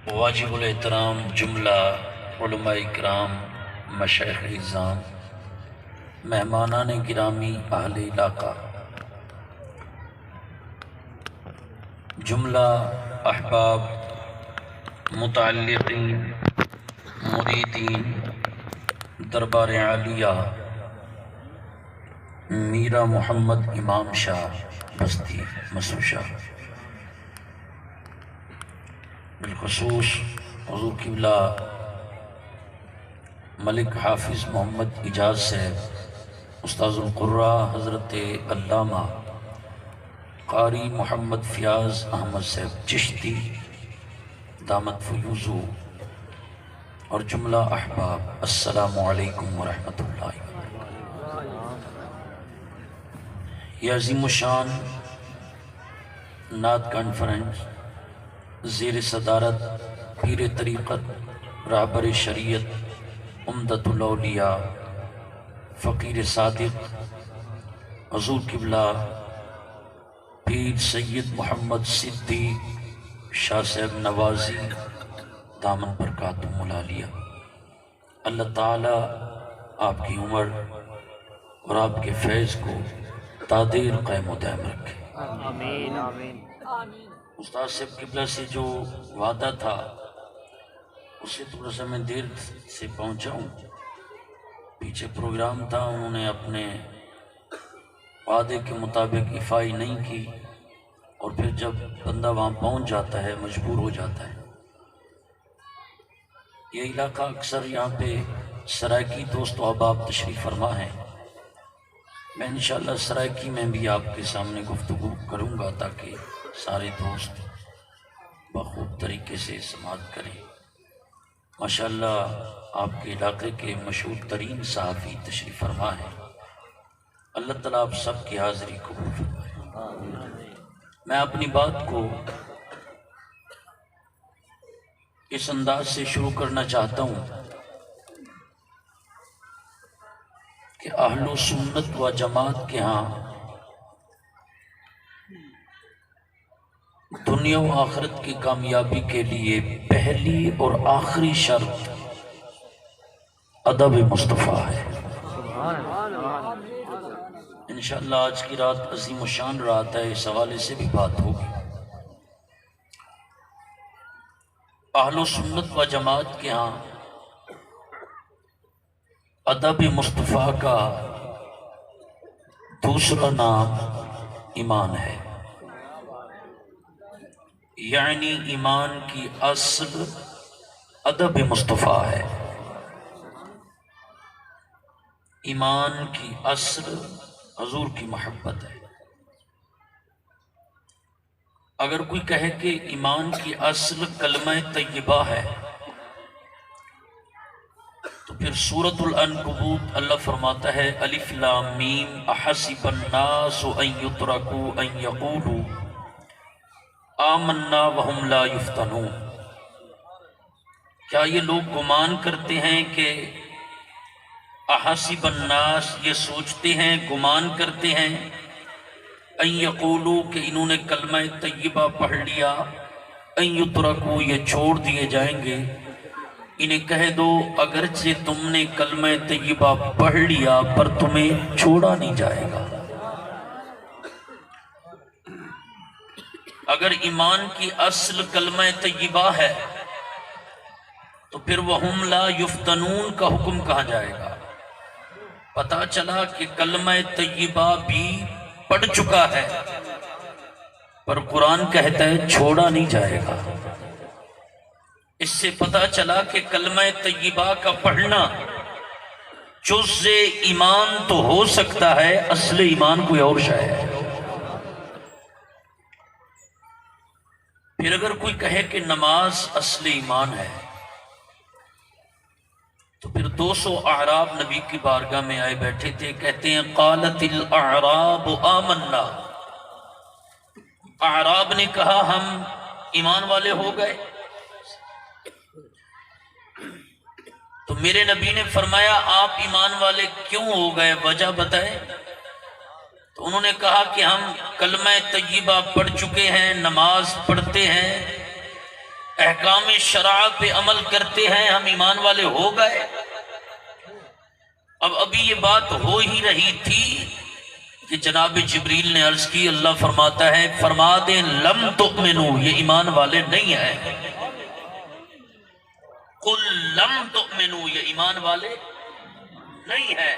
واجب الاحترام جملہ علماء کرام، مشائخ اعظام، مہمانان گرامی، اہل علاقہ، جملہ احباب، متعلقین، مریدین، دربار عالیہ میرا محمد امام شاہ بستی مسعود شاہ، بالخصوص حضور قبلہ ملک حافظ محمد اجاز صاحب، استاذ القراء حضرت علامہ قاری محمد فیاض احمد صاحب چشتی دامت فیوزو، اور جملہ احباب، السلام علیکم ورحمۃ اللہ۔ یہ عظیم الشان نعت کانفرنس زیر صدارت پیر طریقت، رہبر شریعت، عمدۃ الاولیاء، فقیر صادق، حضور قبلہ پیر سید محمد صدیق شاہ صاحب نوازی دامن برکاتہم العالیہ، اللہ تعالیٰ آپ کی عمر اور آپ کے فیض کو تادیر قائم و دائم رکھے۔ آمین آمین۔ استاد صاحب قبلہ سے جو وعدہ تھا اس سے تھوڑا سا میں دیر سے پہنچا ہوں، پیچھے پروگرام تھا، انہوں نے اپنے وعدے کے مطابق افائی نہیں کی، اور پھر جب بندہ وہاں پہنچ جاتا ہے مجبور ہو جاتا ہے۔ یہ علاقہ اکثر یہاں پہ سرائکی دوست و احباب تشریف فرما ہیں، میں انشاءاللہ سرائکی میں بھی آپ کے سامنے گفتگو کروں گا تاکہ سارے دوست بخوب طریقے سے سماعت کریں۔ ماشاءاللہ آپ کے علاقے کے مشہور ترین صحافی تشریف فرما ہیں، اللہ تعالیٰ آپ سب کی حاضری قبول فرمائے۔ میں اپنی بات کو اس انداز سے شروع کرنا چاہتا ہوں کہ اہل و سنت و جماعت کے ہاں دنیا و آخرت کی کامیابی کے لیے پہلی اور آخری شرط ادب مصطفیٰ ہے۔ انشاءاللہ آج کی رات عظیم الشان رات ہے، اس حوالے سے بھی بات ہوگی۔ اہل و سنت و جماعت کے ہاں ادب مصطفیٰ کا دوسرا نام ایمان ہے، یعنی ایمان کی اصل ادب مصطفیٰ ہے۔ ایمان کی اصل حضور کی محبت ہے۔ اگر کوئی کہے کہ ایمان کی اصل کلمہ طیبہ ہے تو پھر سورۃ العنکبوت اللہ فرماتا ہے الف لام میم احسب الناس ان یترکوا ان یقولوا آمنا وہم لا یفتنون، کیا یہ لوگ گمان کرتے ہیں کہ احسب الناس، یہ سوچتے ہیں، گمان کرتے ہیں، ان یقولوا کہ انہوں نے کلمہ طیبہ پڑھ لیا، ان یترکوا یہ چھوڑ دیے جائیں گے۔ انہیں کہہ دو اگرچہ تم نے کلمہ طیبہ پڑھ لیا پر تمہیں چھوڑا نہیں جائے گا۔ اگر ایمان کی اصل کلمہ طیبہ ہے تو پھر وہم لا یفتنون کا حکم کہاں جائے گا؟ پتہ چلا کہ کلمہ طیبہ بھی پڑھ چکا ہے پر قرآن کہتا ہے چھوڑا نہیں جائے گا۔ اس سے پتہ چلا کہ کلمہ طیبہ کا پڑھنا جز ایمان تو ہو سکتا ہے، اصل ایمان کوئی اور شے ہے۔ پھر اگر کوئی کہے کہ نماز اصل ایمان ہے تو پھر 200 اعراب نبی کی بارگاہ میں آئے بیٹھے تھے، کہتے ہیں قالت الاعراب آمنا، اعراب نے کہا ہم ایمان والے ہو گئے۔ تو میرے نبی نے فرمایا آپ ایمان والے کیوں ہو گئے، وجہ بتائیں۔ تو انہوں نے کہا کہ ہم کلمہ طیبہ پڑھ چکے ہیں، نماز پڑھتے ہیں، احکام شرع پہ عمل کرتے ہیں ہم ایمان والے ہو گئے؟ اب ابھی یہ بات ہو ہی رہی تھی کہ جناب جبریل نے عرض کی، اللہ فرماتا ہے فرما دیں لم تؤمنو، یہ ایمان والے نہیں ہیں۔ قل لم تؤمنو، یہ ایمان والے نہیں ہیں۔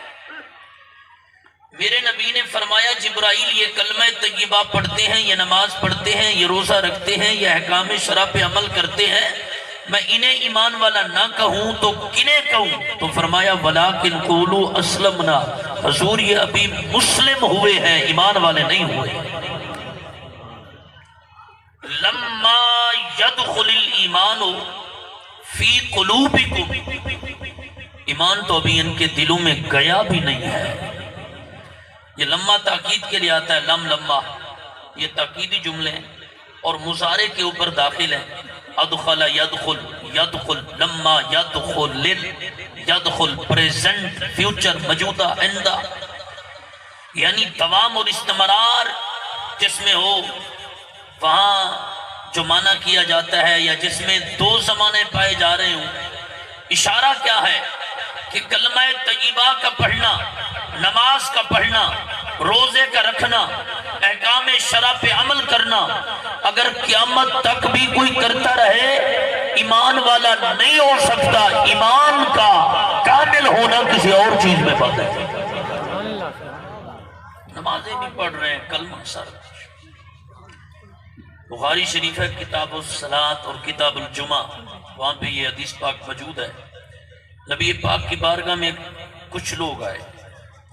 میرے نبی نے فرمایا جبرائیل یہ کلمہ طیبہ پڑھتے ہیں، یہ نماز پڑھتے ہیں، یہ روزہ رکھتے ہیں، یہ احکام شرع پہ عمل کرتے ہیں، میں انہیں ایمان والا نہ کہوں تو کنہیں کہوں؟ تو فرمایا ولیکن قولوا اسلمنا، حضور یہ ابھی مسلم ہوئے ہیں، ایمان والے نہیں ہوئے۔ لما يدخل الایمان فی قلوبکم، ایمان تو ابھی ان کے دلوں میں گیا بھی نہیں ہے۔ یہ لمہ تاکید کے لیے آتا ہے، لم لمہ، یہ تاکیدی جملے ہیں اور مضارع کے اوپر داخل ہیں۔ ادخل یدخل، یدخل لما یدخل، یدخل پریزنٹ، فیوچر، موجودہ، آئندہ، یعنی دوام اور استمرار جس میں ہو وہاں جو معنی کیا جاتا ہے، یا جس میں دو زمانے پائے جا رہے ہوں۔ اشارہ کیا ہے کہ کلمہ طیبہ کا پڑھنا، نماز کا پڑھنا، روزے کا رکھنا، احکام شرع پہ عمل کرنا، اگر قیامت تک بھی کوئی کرتا رہے ایمان والا نہیں ہو سکتا۔ ایمان کا کامل ہونا کسی اور چیز میں بات ہے۔ نمازیں بھی پڑھ رہے ہیں، کلمہ سر، بخاری شریف ہے کتاب الصلاۃ اور کتاب الجمعہ، وہاں پہ یہ حدیث پاک موجود ہے۔ نبی پاک کی بارگاہ میں کچھ لوگ آئے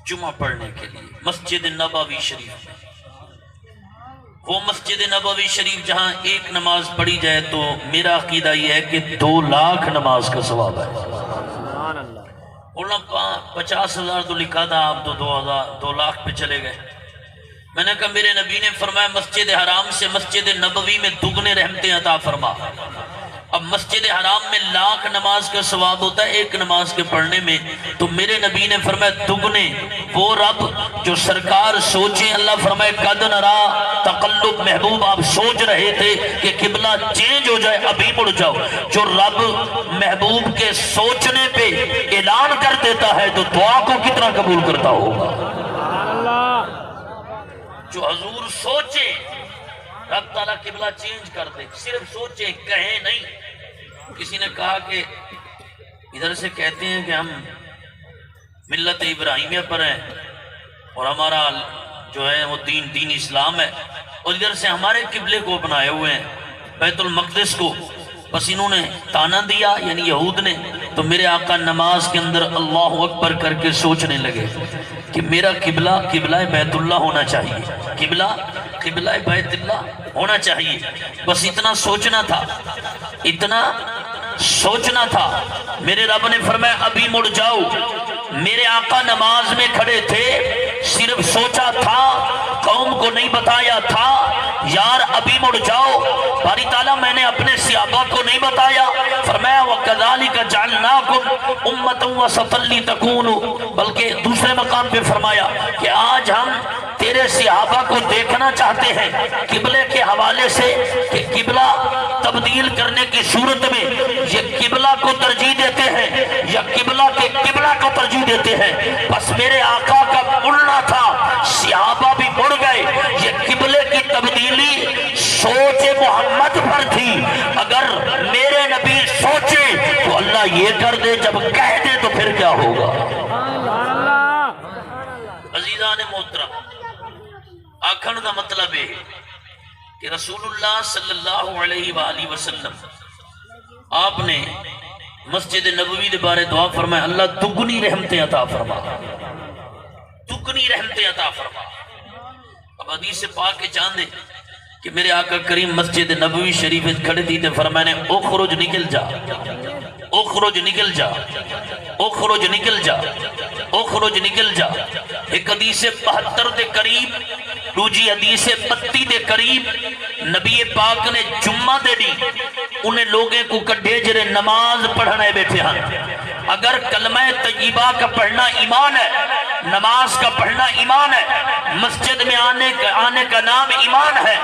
جمعہ پڑھنے کے لیے مسجد نبوی شریف میں۔ وہ مسجد نبوی شریف جہاں ایک نماز پڑھی جائے تو میرا عقیدہ یہ ہے کہ 2 لاکھ نماز کا ثواب ہے۔ انہوں 50,000 تو لکھا تھا، آپ تو 2 لاکھ پہ چلے گئے۔ میں نے کہا میرے نبی نے فرمایا مسجد حرام سے مسجد نبوی میں دگنے رحمتیں عطا فرما۔ اب مسجد حرام میں 1,00,000 نماز کا ثواب ہوتا ہے ایک نماز کے پڑھنے میں، تو میرے نبی نے فرمایا دگنے۔ وہ رب جو سرکار سوچیں، اللہ فرمائے قد نرا تقلب، محبوب آپ سوچ رہے تھے کہ قبلہ چینج ہو جائے، ابھی مڑ جاؤ۔ جو رب محبوب کے سوچنے پہ اعلان کر دیتا ہے تو دعا کو کتنا قبول کرتا ہوگا۔ جو حضور سوچے رب تعالیٰ قبلہ چینج کر دے، صرف سوچے، کہیں نہیں۔ کسی نے کہا کہ ادھر سے کہتے ہیں کہ ہم ملت ابراہیمیہ پر ہیں اور ہمارا جو ہے وہ دین اسلام ہے، اور ادھر سے ہمارے قبلے کو اپنائے ہوئے ہیں بیت المقدس کو۔ بس انہوں نے تانا دیا، یعنی یہود نے، تو میرے آقا نماز کے اندر اللہ اکبر کر کے سوچنے لگے کہ میرا قبلہ بیت اللہ ہونا چاہیے، قبلہ بیت اللہ ہونا چاہیے۔ بس اتنا سوچنا تھا، اتنا سوچنا تھا۔ میرے رب نے فرمایا ابھی مڑ جاؤ۔ میرے آقا نماز میں کھڑے تھے، صرف سوچا تھا، قوم کو نہیں بتایا تھا یار ابھی مڑ جاؤ۔ باری تعالیٰ میں نے اپنے صحابہ کو نہیں بتایا، فرمایا وَكَذَلِكَ جَعَلْنَاكُمْ أُمَّةً وَسَطًا لِتَكُونُوا، بلکہ دوسرے مقام پہ فرمایا کہ آج ہم تیرے صحابہ کو دیکھنا چاہتے ہیں قبلے کے حوالے سے کہ قبلہ تبدیل کرنے کی صورت میں یہ قبلہ کو ترجیح دیتے ہیں یا قبلہ کے قبلہ کو ترجیح دیتے ہیں۔ بس میرے آقا کا مڑنا تھا، صحابہ بھی مڑ گئے۔ یہ قبلے کی تبدیلی سوچ محمد پر تھی، اگر میرے نبی سوچے تو اللہ یہ کر دے، جب کہہ دے تو پھر کیا ہوگا۔ عزیزان محترم، آکھن کا مطلب ہے کہ رسول اللہ صلی اللہ علیہ وآلہ وسلم آپ نے مسجد نبوی دے بارے دعا فرمایا اللہ دگنی رحمتیں عطا فرما، دگنی رحمتیں عطا فرما۔ اب حدیث پاک کے چاندے کہ میرے آقا کریم مسجد نبوی شریف کھڑے تھی تے فرمایا نے اخرج نکل جا، اخرج نکل جا، اخرج نکل جا، اخرج نکل جا۔ ایک حدیث 72 دے قریب، دوجی حدیث 32 دے قریب نبی پاک نے جمعہ دے دی انہیں لوگیں کو کڈھے جرے نماز پڑھنے بیٹھے ہیں۔ اگر کلمہ طیبہ کا پڑھنا ایمان ہے، نماز کا پڑھنا ایمان ہے، مسجد میں آنے کا نام ایمان ہے،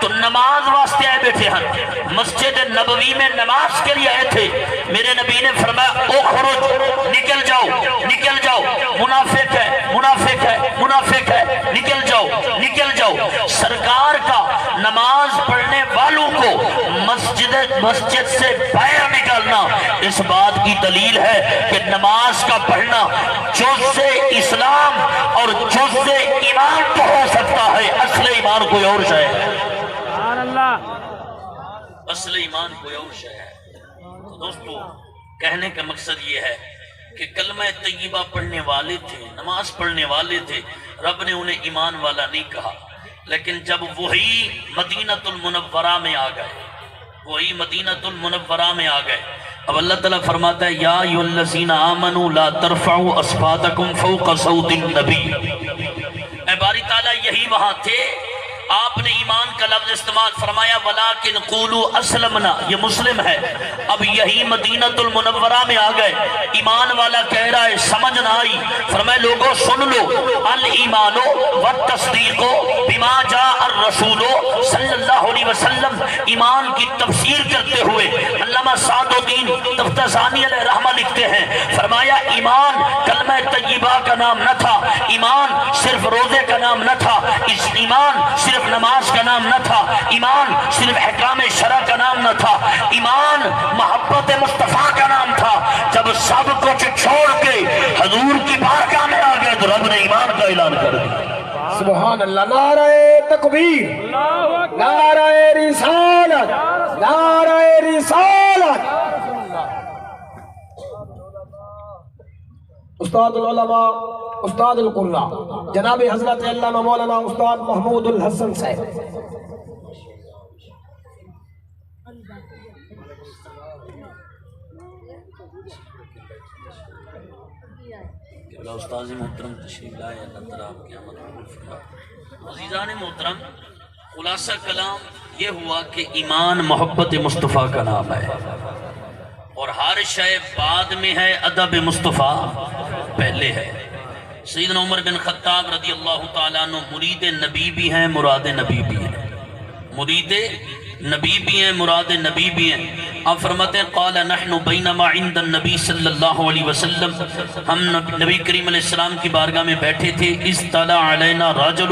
تو نماز واسطے آئے بیٹھے ہیں، مسجد نبوی میں نماز کے لیے آئے تھے۔ میرے نبی نے فرمایا اخرج، نکل جاؤ نکل جاؤ، منافق ہے منافق ہے منافق ہے، نکل جاؤ نکل جاؤ۔ سرکار کا نماز پڑھنے والوں کو مسجد سے باہر نکالنا اس بات کی دلیل ہے کہ نماز کا پڑھنا جز اسلام اور جز ایمان تو ہو سکتا ہے، اصل ایمان کوئی اور شے ہے، اصل ایمان کوئی اور شے ہے۔ تو دوستو کہنے کا مقصد یہ ہے کہ کلمہ طیبہ پڑھنے والے تھے، نماز پڑھنے والے تھے، رب نے انہیں ایمان والا نہیں کہا، لیکن جب وہی مدینۃ المنورہ میں آ گئے، وہی مدینۃ المنورہ میں آ گئے، اب اللہ تعالیٰ فرماتا ہے یا ایھا الذین آمنوا لا ترفعوا اصواتکم فوق صوت النبی۔ اے باری تعالیٰ یہی وہاں تھے، آپ نے ایمان کا لفظ استعمال فرمایا ولیکن قولوا اسلمنا، یہ مسلم ہے۔ اب یہی مدینۃ المنورہ میں آ گئے، ایمان والا کہہ رہا ہے سمجھ نہ آئی، فرمائے لوگوں سن لو، الایمان والتصدیق بما جاء الرسول صلی اللہ علیہ وسلم۔ ایمان کی تفسیر کرتے ہوئے علامہ سعد الدین تفتزانی علیہ رحمہ لکھتے ہیں، فرمایا ایمان کلمہ طیبہ کا نام نہ تھا، ایمان صرف روزے کا نام نہ تھا، ایمان صرف نماز کا نام نہ تھا، ایمان صرف احکام شرع کا نام نہ تھا، ایمان محبت مصطفیٰ کا نام تھا۔ جب سب کچھ چھوڑ کے حضور کی بارگاہ میں آ گئے تو رب نے ایمان کا اعلان کر دیا۔ سبحان اللہ، نعرہ تکبیر، نعرہ رسالت، نعرہ رسالت۔ استاد العلماء، استاد القراء جناب حضرت علامہ مولانا استاد محمود الحسن صاحب۔ استاذ محترم تشریف لائے، اللہ تعالیٰ آپ کی آمد قبول فرمائے۔ عزیزان محترم، خلاصہ کلام یہ ہوا کہ ایمان محبت مصطفیٰ کا نام ہے، اور ہر شے بعد میں ہے، ادب مصطفیٰ پہلے ہے۔ سیدنا عمر بن خطاب رضی اللہ تعالیٰ عنہ مرید نبی بھی ہیں، مراد نبی بھی ہیں، مرید نبی بھی ہیں، مراد نبی بھی ہیں۔ آپ فرماتے ہیں قال نحن بینما عند النبی صلی اللہ علیہ وسلم، ہم نبی کریم علیہ السلام کی بارگاہ میں بیٹھے تھے، اطلع علینا رجل،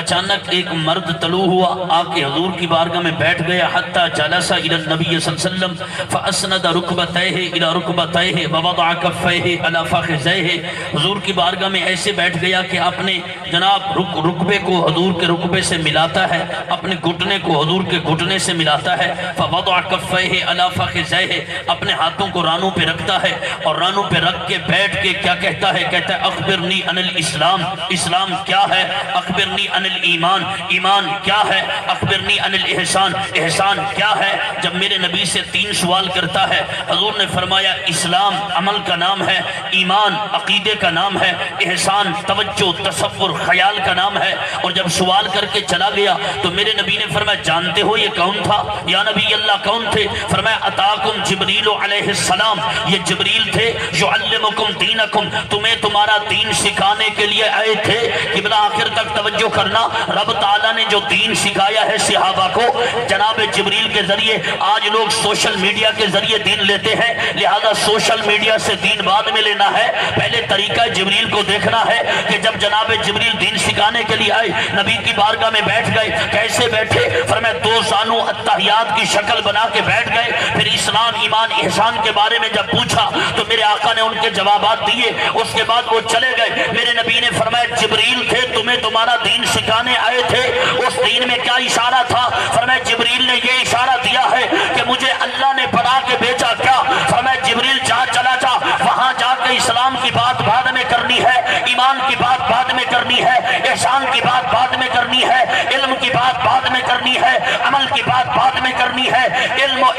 اچانک ایک مرد طلوع ہوا، آ کے حضور کی بارگاہ میں بیٹھ گیا، حتی جلس الی النبی صلی اللہ علیہ وسلم فاسند رکبتیہ الی رکبتیہ ووضع کفیہ علی فخذیہ، حضور کی بارگاہ میں ایسے بیٹھ گیا کہ اپنے جناب رکبے کو حضور کے رکبے سے ملاتا ہے، اپنے گھٹنے کو حضور کے گھٹنے سے ملاتا ہے، فوضع کفیہ علی فخذیہ، اپنے ہاتھوں کو رانوں پہ رکھتا ہے، اور رانوں پہ رکھ کے بیٹھ کے کیا کہتا ہے؟ کہتا ہے اخبرنی عن الاسلام، اسلام کیا ہے؟ اخبرنی عن الایمان، ایمان کیا ہے؟ اخبرنی عن الاحسان، احسان کیا ہے؟ جب میرے نبی سے 3 سوال کرتا ہے، حضور نے فرمایا اسلام عمل کا نام ہے، ایمان عقیدے کا نام ہے، احسان توجہ تصور خیال کا نام ہے۔ اور جب سوال کر کے چلا گیا تو میرے نبی نے فرمایا جانتے ہو یہ کون تھا؟ یا نبی اللہ کون تھے؟ فرمایا اتاکم جبریل علیہ السلام، یہ جبریل تھے، یعلمکم دینکم، تمہیں تمہارا دین سکھانے کے لیے آئے تھے۔ قبلہ آخر تک توجہ کرنا، رب تعالیٰ نے جو دین سکھایا ہے صحابہ کو جناب جبریل کے ذریعے، آج لوگ سوشل میڈیا کے ذریعے دین لیتے ہیں، لہذا سوشل میڈیا سے دین بعد میں لینا ہے، پہلے طریقہ جبریل کو دیکھنا ہے کہ جب جناب جبریل دین سکھانے کے لیے آئے، نبی کی بارگاہ میں بیٹھ گئے، کیسے بیٹھے؟ فرمایا 2 زانو اتحیات کی شکل بنا کے بیٹھ گئے، پھر اسلام ایمان احسان کے بارے میں جب پوچھا تو میرے آقا نے ان کے جوابات دیے، اس کے بعد وہ چلے گئے۔ میرے نبی نے فرمایا جبریل تھے، تمہیں تمہارا دین سکھانے آئے تھے، اس دین میں کیا اشارہ تھا؟ فرمایا جبریل نے یہ اشارہ دیا ہے کہ مجھے اللہ نے پڑھا کے بیچا کیا؟ فرمایا جبریل جا چلا جا، وہاں جا کے اسلام کی بات بعد میں کرنی ہے، ایمان کی بات بعد میں کرنی ہے، احسان کی بات بعد میں کرنی ہے، علم کی بات بعد میں کرنی ہے، عمل کی بات بعد میں کرنی ہے، علم و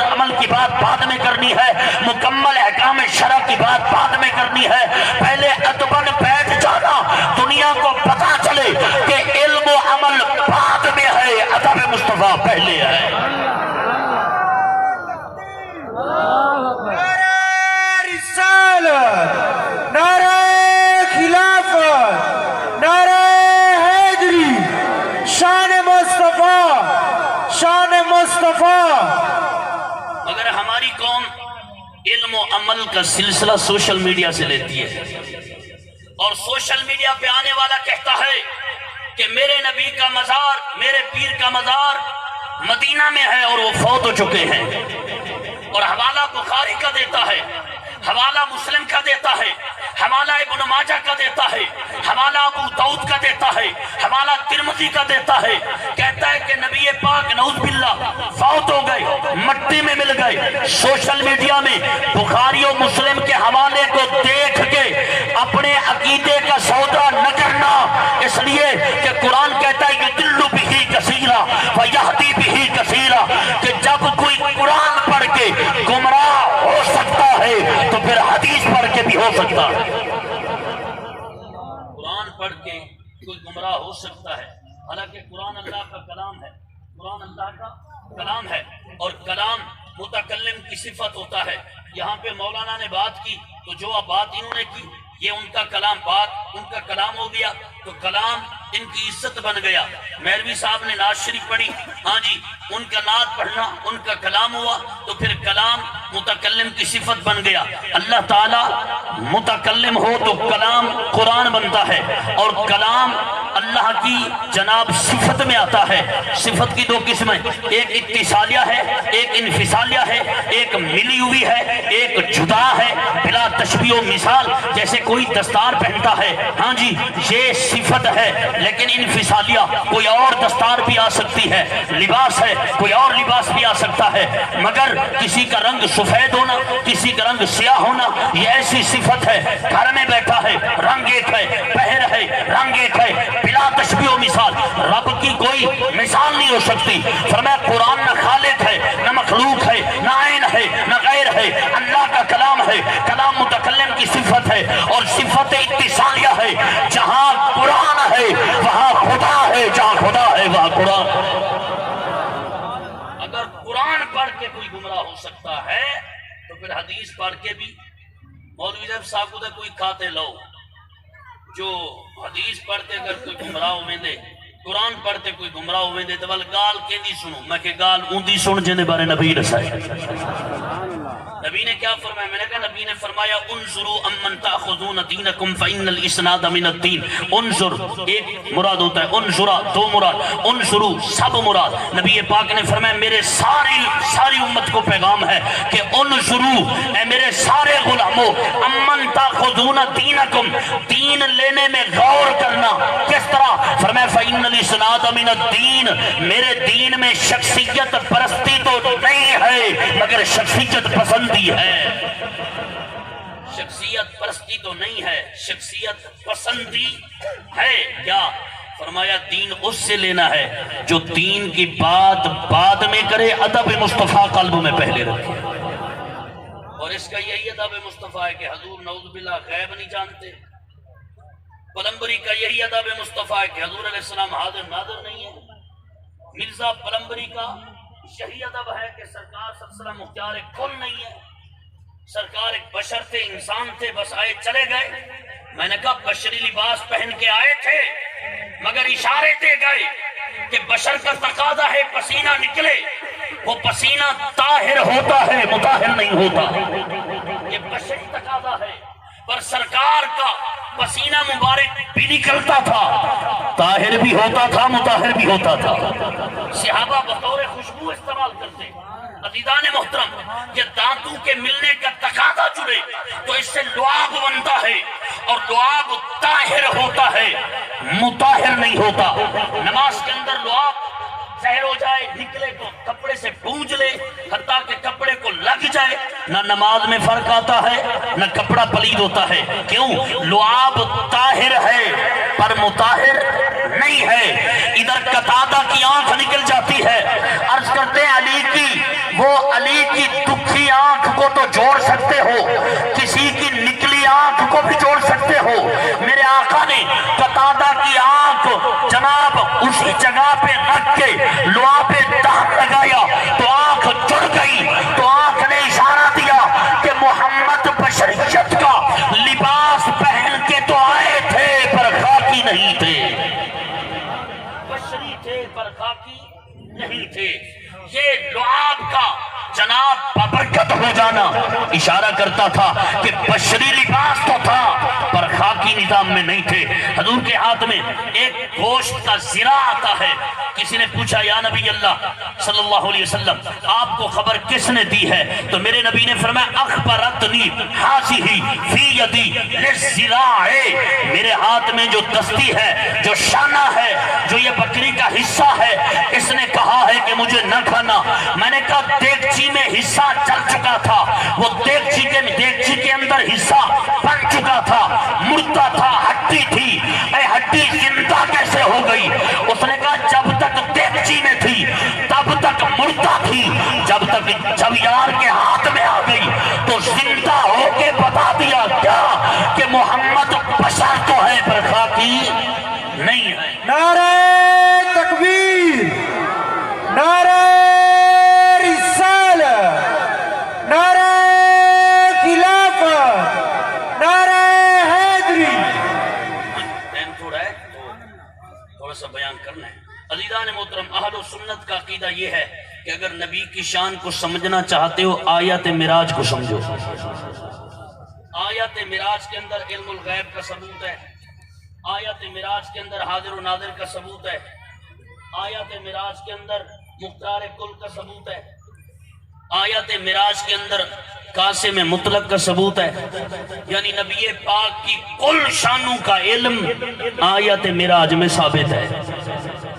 عمل کی بات بعد میں کرنی ہے، مکمل احکام شرع کی بات بعد میں کرنی ہے۔ پہلے ادبن بیٹھ جانا، دنیا کو پتا چلے کہ علم و عمل بعد میں ہے، ادب مصطفیٰ پہلے ہے۔ نعرہ رسالت، نعرہ خلافت، نعرہ حیدری، شان مصطفیٰ، ہماری قوم علم و عمل کا سلسلہ سوشل میڈیا سے لیتی ہے، اور سوشل میڈیا پہ آنے والا کہتا ہے کہ میرے نبی کا مزار، میرے پیر کا مزار مدینہ میں ہے اور وہ فوت ہو چکے ہیں، اور حوالہ بخاری کا دیتا ہے، حوالہ مسلم کا دیتا ہے، حوالہ ابن ماجہ کا دیتا ہے، حوالہ ابو داؤد کا دیتا ہے، حوالہ ترمذی کا دیتا ہے، کہتا ہے کہ نبی پاک نعوذ باللہ فوت ہو گئے، مٹی میں مل گئے۔ سوشل میڈیا میں بخاری و مسلم کے حوالے کو دیکھ کے اپنے عقیدے کا سودا نہ کرنا، اس لیے کہ قرآن کہتا ہے یضل بہ کثیرا ویہدی بہ کثیرا، کہ جب کوئی قرآن پڑھ کے گمراہ ہو سکتا ہے تو پھر حدیث پڑھ کے بھی ہو سکتا ہے۔ قرآن پڑھ کے کوئی گمراہ ہو سکتا ہے، حالانکہ قرآن اللہ کا کلام ہے، قرآن اللہ کا کلام ہے، اور کلام متکلم کی صفت ہوتا ہے۔ یہاں پہ مولانا نے بات کی تو جو اب بات انہوں نے کی یہ ان کا کلام، بات ان کا کلام ہو گیا تو کلام ان کی عزت بن گیا۔ مہروی صاحب نے نعت شریف پڑھی، ہاں جی، ان کا نعت پڑھنا ان کا کلام ہوا تو پھر کلام متکلم کی صفت بن گیا۔ اللہ تعالیٰ متکلم ہو تو کلام قرآن بنتا ہے، اور کلام اللہ کی جناب صفت میں آتا ہے۔ صفت کی دو قسمیں، ایک اتصالیہ ہے، ایک انفصالیہ ہے، ایک ملی ہوئی ہے، ایک جدا ہے بلا تشبیہ و مثال، جیسے کوئی دستار پہنتا ہے، ہاں جی یہ صفت ہے، لیکن انفصالیہ کوئی اور دستار بھی آ سکتی ہے، لباس ہے کوئی اور لباس بھی آ سکتا ہے، مگر کسی کا رنگ سفید ہونا، کسی کا رنگ سیاہ ہونا یہ ایسی صفت ہے۔ گھر میں بیٹھا ہے رنگ ایک ہے، پہر ہے رنگ ایک ہے، بلا تشبیہ و مثال، رب کی کوئی مثال نہیں ہو سکتی۔ فرمایا قرآن نہ خالق ہے، نہ مخلوق ہے، نہ عین ہے، نہ غیر ہے، اللہ کا کلام ہے، کلام متکلم کی صفت ہے، اور صفت اتصالیہ ہے۔ جہاں قرآن ہے وہاں خدا ہے، جہاں خدا ہے وہاں قرآن۔ اگر قرآن پڑھ کے کوئی گمراہ ہو سکتا ہے تو پھر حدیث پڑھ کے بھی مولوی صاحب کو کوئی کھاتے لو، جو حدیث پڑھتے اگر کوئی گمراہ ہوئے دے، قرآن پڑھتے کوئی گمراہ ہوئے دے تو گال کے نہیں سنو، میں کہ گال اوندی سن جنے بارے نبی رسائے۔ نبی نے کیا فرمایا؟ میں نے کہا نبی نے فرمایا انظروا امن تاخذون دینکم فإن الاسناد من الدین۔ انظر ایک مراد ہوتا ہے، انظرا دو مراد، انظروا سب مراد۔ نبی پاک نے فرمایا میرے ساری امت کو پیغام ہے کہ انظروا، اے میرے سارے غلاموں، امن تاخذون دینکم، دین لینے میں غور کرنا۔ کس طرح؟ فرمایا فإن الاسناد من الدین، میرے دین میں شخصیت پرستی تو نہیں ہے مگر شخصیت پسندی ہے۔ شخصیت پرستی تو نہیں ہے، شخصیت پسندی ہے۔ کیا فرمایا؟ دین اس سے لینا ہے جو دین کی بات بعد میں کرے، ادب مصطفیٰ قلب میں پہلے رکھے۔ اور اس کا یہی ادب مصطفیٰ ہے کہ حضور نعوذ باللہ غیب نہیں جانتے۔ پلمبری کا یہی ادب مصطفیٰ ہے کہ حضور علیہ السلام حاضر ناظر نہیں ہے۔ مرزا پلمبری کا یہی ادب ہے کہ سرکار صلی اللہ علیہ وسلم مختار کل نہیں ہے، سرکار ایک بشر تھے، انسان تھے، بس آئے چلے گئے۔ میں نے کہا بشری لباس پہن کے آئے تھے مگر اشارے دے گئے کہ بشر کا تقاضا ہے پسینہ نکلے، وہ پسینہ طاہر ہوتا ہے مطہر نہیں ہوتا، یہ بشری تقاضا ہے۔ پر سرکار کا پسینہ مبارک بھی نکلتا تھا، طاہر بھی ہوتا تھا مطہر بھی ہوتا تھا۔ صحابہ بطور خوشبو استعمال کرتے۔ عزیزان محترم، یہ دانتوں کے ملنے کا تقاضا جڑے تو اس سے لعاب بنتا ہے، اور لعاب طاہر ہوتا ہے مطہر نہیں ہوتا۔ نماز کے اندر لعاب ظاہر ہو جائے، نکلے تو کپڑے سے پونجھ لے، حتیٰ کہ کپڑے کو لگ جائے، نہ نماز میں فرق آتا ہے نہ کپڑا پلید ہوتا ہے۔ کیوں؟ لعاب طاہر ہے پر مطہر نہیں ہے۔ ادھر قتادہ کی آنکھ نکل جاتی ہے، عرض کرتے ہیں علی کی، وہ علی کی دکھی آنکھ کو تو جوڑ سکتے ہو، کسی کی نکلی آنکھ کو بھی جوڑ سکتے ہو۔ میرے آقا نے قتادہ کی آنکھ جناب اسی جگہ پہ رکھ کے لعا پہ دہن لگایا تو آنکھ جڑ گئی، تو آنکھ نے اشارہ دیا کہ محمد بشریت کا لباس پہن کے تو آئے تھے پر خاکی نہیں تھے، بشری تھے پر خاکی نہیں تھے۔ یہ لعاب کا جناب بابرکت ہو جانا اشارہ کرتا تھا کہ بشری لباس تو تھا پر خاکی نظام میں نہیں تھے۔ حضور کے ہاتھ میں ایک گوشت کا زرا آتا ہے۔ کسی نے پوچھا یا نبی اللہ صلی اللہ علیہ وسلم آپ کو خبر کس نے دی ہے؟ تو میرے نبی نے فرمایا اخبرتنی حاضی فی یدی للزراع، میرے ہاتھ میں جو دستی ہے، جو شانہ ہے، جو یہ بکری کا حصہ ہے، اس نے کہا ہے کہ مجھے نہ کھانا۔ میں نے کہا دیگچی میں حصہ چل چکا تھا، وہ دیگچی کے اندر حصہ بن چکا تھا، مردہ تھا، ہڈی تھی، اے ہڈی زندہ کیسے ہو گئی؟ اس نے کہا جب تک دیگچی میں تھی تب تک مردہ تھی، جب یار کے ہاتھ میں آ گئی تو زندہ ہو کے بتا دیا کیا کہ محمد بشر تو ہے پر خاکی نہیں ہے۔ نعرہ تکبیر، نعرہ رسالت، نعرہ خلافت، نعرہ حیدری۔ ٹائم تھوڑا ہے تو تھوڑا سا بیان کرنا ہے۔ عزیزان محترم، اہل و سنت کا عقیدہ یہ ہے کہ اگر نبی کی شان کو سمجھنا چاہتے ہو آیات معراج کو سمجھو۔ آیات معراج کے اندر علم الغیب کا ثبوت ہے، آیات معراج کے اندر حاضر و ناظر کا ثبوت ہے، آیات معراج کے اندر مختار کل کا ثبوت ہے، آیات معراج کے اندر قاسم مطلق کا ثبوت ہے، یعنی نبی پاک کی کل شانوں کا علم آیات معراج میں ثابت ہے۔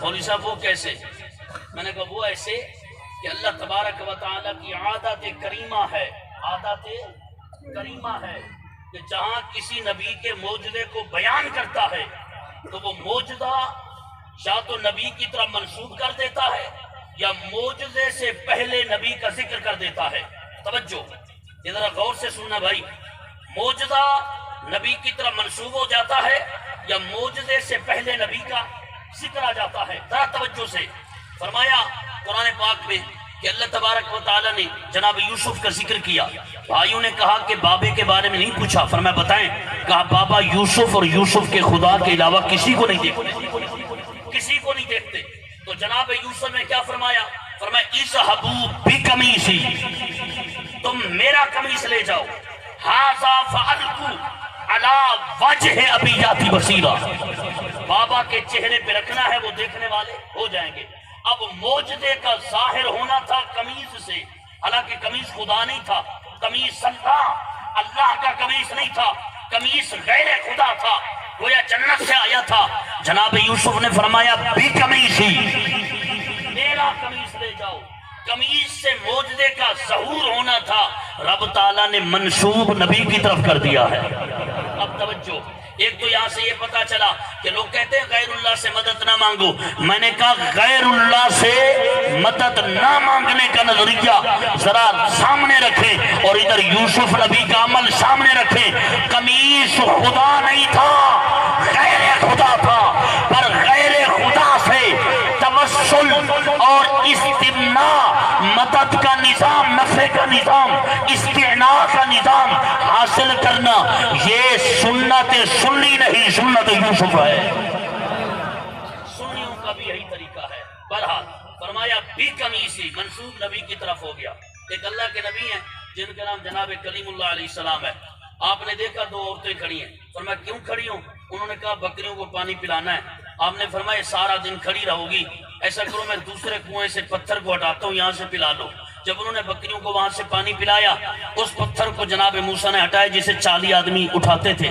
اور صاحب وہ کیسے؟ میں نے کہا وہ ایسے کہ اللہ تبارک و تعالیٰ کی عادت کریمہ ہے، عادت کریمہ ہے کہ جہاں کسی نبی کے معجزے کو بیان کرتا ہے تو وہ معجزہ یا تو نبی کی طرح منسوب کر دیتا ہے یا معجزے سے پہلے نبی کا ذکر کر دیتا ہے۔ توجہ، یہ ذرا غور سے سننا بھائی، معجزہ نبی کی طرح منسوب ہو جاتا ہے یا معجزے سے پہلے نبی کا ذکر آ جاتا ہے۔ ذرا توجہ سے فرمایا قرآن پاک میں کہ اللہ تبارک و تعالیٰ نے جناب یوسف کا ذکر کیا۔ بھائیوں نے کہا کہ بابے کے بارے میں نہیں پوچھا، فرمایا بتائیں، کہا بابا یوسف اور یوسف کے خدا کے علاوہ کسی کو نہیں دیکھتے، کسی کو نہیں دیکھتے۔ تو جناب یوسف نے کیا فرمایا؟ فرمایا اذهبوا بقمیصی، تم میرا قمیص لے جاؤ، ھذا فالقوا علی وجہ ابیات بصیرا، بابا کے چہرے پہ رکھنا ہے، وہ دیکھنے والے ہو جائیں گے۔ اب معجزے کا ظاہر ہونا تھا قمیص سے، حالانکہ قمیص خدا نہیں تھا، قمیص اللہ کا قمیص نہیں تھا، قمیص غیر خدا تھا، گویا جنت سے آیا تھا۔ جناب یوسف نے فرمایا بھی قمیصی، میرا قمیص لے جاؤ۔ قمیص سے معجزے کا ظہور ہونا تھا، رب تعالیٰ نے منسوب نبی کی طرف کر دیا ہے۔ اب توجہ، ایک تو یہاں سے یہ پتا چلا کہ لوگ کہتے ہیں غیر اللہ سے مدد نہ مانگو، میں نے کہا غیر اللہ سے مدد نہ مانگنے کا نظریہ ذرا سامنے رکھیں اور ادھر یوسف نبی کا عمل سامنے رکھیں۔ قمیص خدا نہیں تھا، غیر خدا تھا، پر غیر خدا سے توسل اور استمناء، مدد کا نظام، نفع کا نظام، استعناء کا نظام حاصل کرنا، یہ سنت سنی نہیں، سنت یوسف ہے۔ سنیوں کا بھی یہی طریقہ ہے۔ بہرحال فرمایا بھی قمیصی، منسوب نبی کی طرف ہو گیا۔ ایک اللہ کے نبی ہیں جن کا نام جناب کلیم اللہ علیہ السلام ہے۔ آپ نے دیکھا دو عورتیں کھڑی ہیں، فرمایا کیوں کھڑی ہوں؟ انہوں نے کہا بکریوں کو پانی پلانا ہے۔ آپ نے فرمایا سارا دن کھڑی رہو گی، ایسا کرو میں دوسرے کنویں سے پتھر کو ہٹاتا ہوں، یہاں سے پلا لو۔ جب انہوں نے بکریوں کو وہاں سے پانی پلایا، اس پتھر کو جناب موسیٰ نے ہٹایا جسے 40 آدمی اٹھاتے تھے۔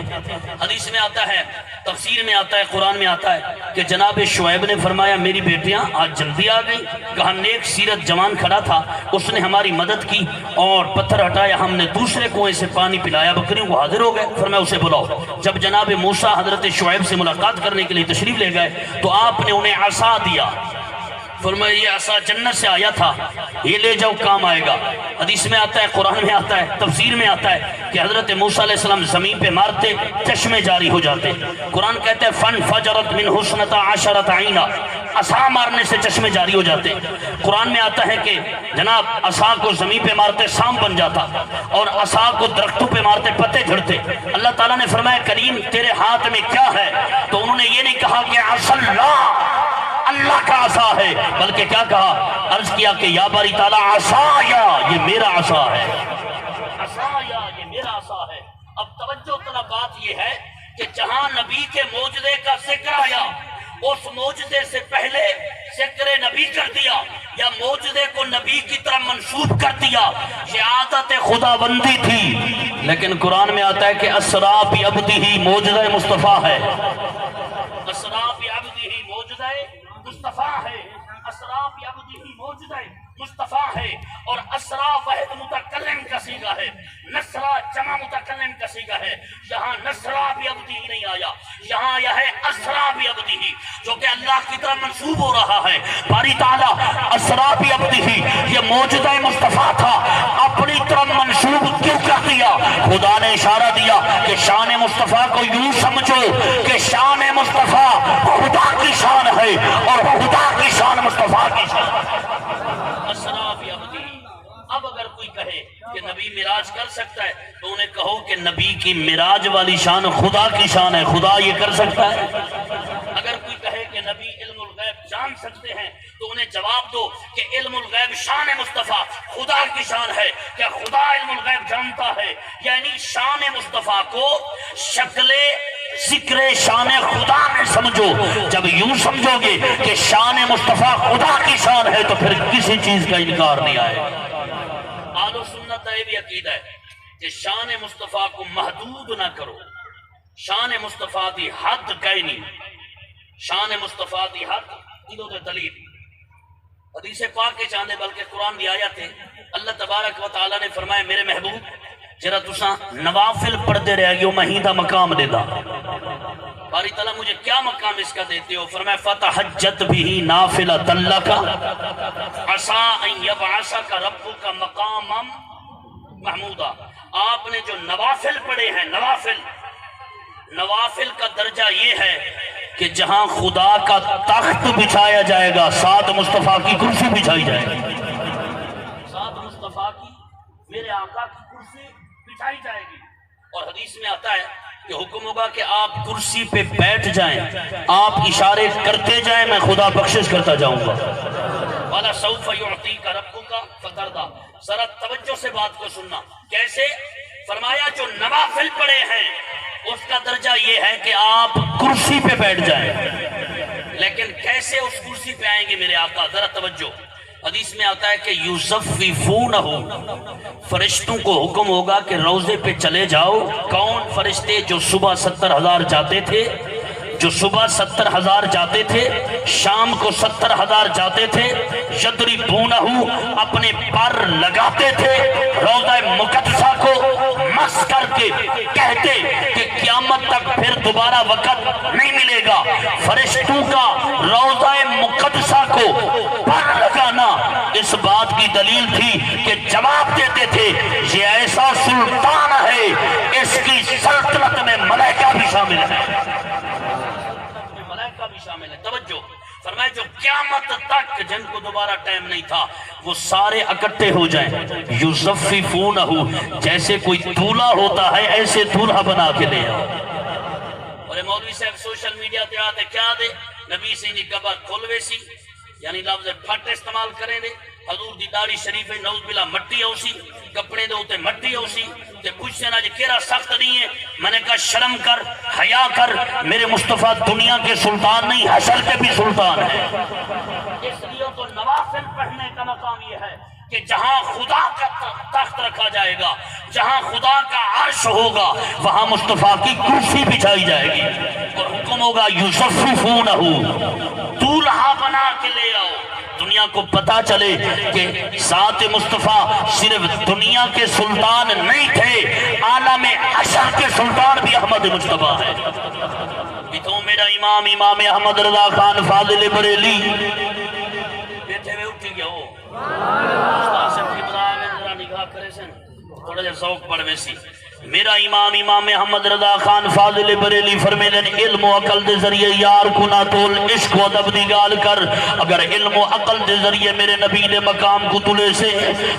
حدیث میں آتا ہے، تفسیر میں آتا ہے، قرآن میں آتا ہے کہ جناب شعیب نے فرمایا میری بیٹیاں آج جلدی آ گئی۔ کہا نیک سیرت جوان کھڑا تھا، اس نے ہماری مدد کی اور پتھر ہٹایا، ہم نے دوسرے کنویں سے پانی پلایا، بکریوں کو حاضر ہو گئے۔ فرمایا اسے بلاؤ۔ جب جناب موسیٰ حضرت شعیب سے ملاقات کرنے کے لیے تشریف لے گئے تو آپ نے انہیں عصا دیا، فرمایا یہ عصا جنت سے آیا تھا، یہ لے جاؤ کام آئے گا۔ حدیث میں آتا ہے، قرآن میں آتا ہے، تفسیر میں آتا ہے کہ حضرت موسیٰ علیہ السلام زمین پہ مارتے چشمے جاری ہو جاتے۔ قرآن کہتے ہیں فَانْفَجَرَتْ مِنْ حُسْنَةَ عَشَرَةَ عَيْنًا، عصا مارنے سے چشمے جاری ہو جاتے۔ قرآن میں آتا ہے کہ جناب عصا کو زمین پہ مارتے سام بن جاتا اور عصا کو درختوں پہ مارتے پتے جھڑتے۔ اللہ تعالیٰ نے فرمایا کریم تیرے ہاتھ میں کیا ہے؟ تو انہوں نے یہ نہیں کہا کہ عصا اللہ کا عصا ہے، بلکہ کیا کہا؟ عرض کیا کہ یا باری تعالیٰ عصایا، یہ میرا عصا ہے۔ توجہ طلب بات یہ ہے کہ جہاں نبی کے معجزے کا ذکر آیا اس معجزے سے پہلے ذکر نبی کر دیا یا معجزے کو نبی کی طرف منسوب کر دیا، یہ عادت خدا بندی تھی۔ لیکن قرآن میں آتا ہے کہ اسرا بعبدہ معجزہ مصطفیٰ ہے، اسرا بعبدہ معجزہ مصطفیٰ ہے، اسرا بعبدہ معجزہ مصطفیٰ ہے، اور اسرا واحد متکلم کا صیغہ ہے، نصرا جمع متکلم کا صیغہ ہے۔ یہاں نصرا بعبدہ نہیں آیا، یہاں آیا ہے اسرا بعبدہ، جو کہ اللہ کی طرف منسوب ہو رہا ہے۔ باری تعالیٰ اسرا بعبدہ یہ معجزہ مصطفیٰ تھا، اپنی طرف منسوب کیوں کر دیا؟ خدا نے اشارہ دیا کہ شان مصطفیٰ کو یوں سمجھو کہ شان مصطفیٰ خدا کی شان ہے اور خدا کی شان مصطفیٰ کی شان۔ اسرا بعبدہ۔ اب اگر کوئی کہے کہ نبی معراج کر سکتا ہے تو انہیں کہو کہ نبی کی معراج والی شان خدا کی شان ہے، خدا یہ کر سکتا ہے؟ اگر کوئی کہے کہ نبی علم الغیب جان سکتے ہیں تو انہیں جواب دو کہ علم الغیب شان مصطفیٰ خدا کی شان ہے، کیا خدا علم الغیب جانتا ہے؟ یعنی شان مصطفیٰ کو شکل ذکر شان خدا میں سمجھو۔ جب یوں سمجھو گے کہ شان مصطفیٰ خدا کی شان ہے تو پھر کسی چیز کا انکار نہیں آئے گا۔ اہل سنت یہ بھی عقیدہ ہے کہ شان مصطفیٰ کو محدود نہ کرو، شان مصطفیٰ دی حد کہیں نہیں، شان مصطفیٰ دی حد ادھو دے دلیل حدیث پاک کے چاندے بلکہ قرآن دی آیت ہے۔ اللہ تبارک و تعالیٰ نے فرمایا میرے محبوب جرا تساں نوافل پڑھتے رہ گئے ہو، میں ہی دا مقام دے دا۔ باری تعالیٰ مجھے کیا مقام اس کا دیتے ہو؟ فرمایا فتحجت بھی نافلۃ لک عسیٰ ان یبعثک ربک مقاما محمودا۔ آپ نے جو نوافل پڑھے ہیں، نوافل کا درجہ یہ ہے کہ جہاں خدا کا تخت بچھایا جائے گا ساتھ مصطفیٰ کی کرسی بچھائی جائے گی، ساتھ مصطفیٰ کی میرے آقا کی کرسی بچھائی جائے گی۔ اور حدیث میں آتا ہے کہ حکم ہوگا کہ آپ کرسی پہ بیٹھ جائیں، آپ اشارے کرتے جائیں، میں خدا بخشش کرتا جاؤں گا۔ والا سوف یعطیک ربک فترضی۔ ذرا توجہ سے بات کو سننا، کیسے؟ فرمایا جو نوافل پڑے ہیں اس کا درجہ یہ ہے کہ آپ کرسی پہ بیٹھ جائیں، لیکن کیسے اس کرسی پہ آئیں گے میرے آقا؟ ذرا توجہ، حدیث میں آتا ہے کہ یوزففونہ، فرشتوں کو حکم ہوگا کہ روضے پہ چلے جاؤ۔ کون فرشتے؟ جو صبح 70,000 جاتے تھے، جو صبح 70,000 جاتے تھے، شام کو 70,000 جاتے تھے۔ یضربونہ، اپنے پر لگاتے تھے روضہ مقدسہ کو مس کر کے، کہتے کہ قیامت تک پھر دوبارہ وقت نہیں ملے گا فرشتوں کا روضہ مقدسہ کو پر لگانا۔ اس بات کی دلیل تھی کہ جواب دیتے تھے یہ ایسا سلطان ہے اس کی سلطنت میں ملائکہ بھی شامل ہے، ملائکہ بھی شامل ہے۔ توجہ فرمائے جو قیامت تک جن کو دوبارہ ٹائم نہیں تھا وہ سارے اکٹھے ہو جائیں۔ یوزففونہ، جیسے کوئی دولہا ہوتا ہے ایسے دولہا بنا کے لے آؤ۔ اور مولوی صاحب سوشل میڈیا تے آتے کیا دے نبی سے نہیں کبا کھولوے سی، یعنی لفظ پھٹ استعمال کریں دے۔ حضور دی داڑھی شریف ہے نعوذ باللہ مٹی ہو سی، کپڑے دے ہوتے مٹی ہو سی، تے پوچھ سے نا جی کیرا سخت نہیں ہے؟ میں نے کہا شرم کر، حیا کر، میرے مصطفیٰ دنیا کے سلطان نہیں حشر کے بھی سلطان ہے۔ اس لیے تو نوافل پڑھنے کا مقام یہ ہے کہ جہاں خدا کا تخت رکھا جائے گا، جہاں خدا کا عرش ہوگا، وہاں مصطفیٰ کی کرسی بچھائی جائے گی اور حکم ہوگا یوزففونہ، دولہا بنا کے لے آؤ۔ دنیا کو پتا چلے کہ ذات مصطفیٰ صرف دنیا کے سلطان نہیں تھے، عالم حشر کے سلطان بھی احمد مجتبیٰ ہے۔ تو میرا امام احمد رضا خان فاضل بریلی بیٹھے ہوئے اٹھی گیا ہو، استاد سے بھی بلا میں ذرا نگاہ کرے سن تھوڑا جا ذوق پڑھوے سی۔ میرا امام احمد رضا خان فاضل بریلی فرمیدن علم و عقل دے ذریعے یار کو نہ تول، عشق و ادب دی گال کر، اگر علم و عقل دے ذریعے میرے نبی دے مقام کو تلے سے،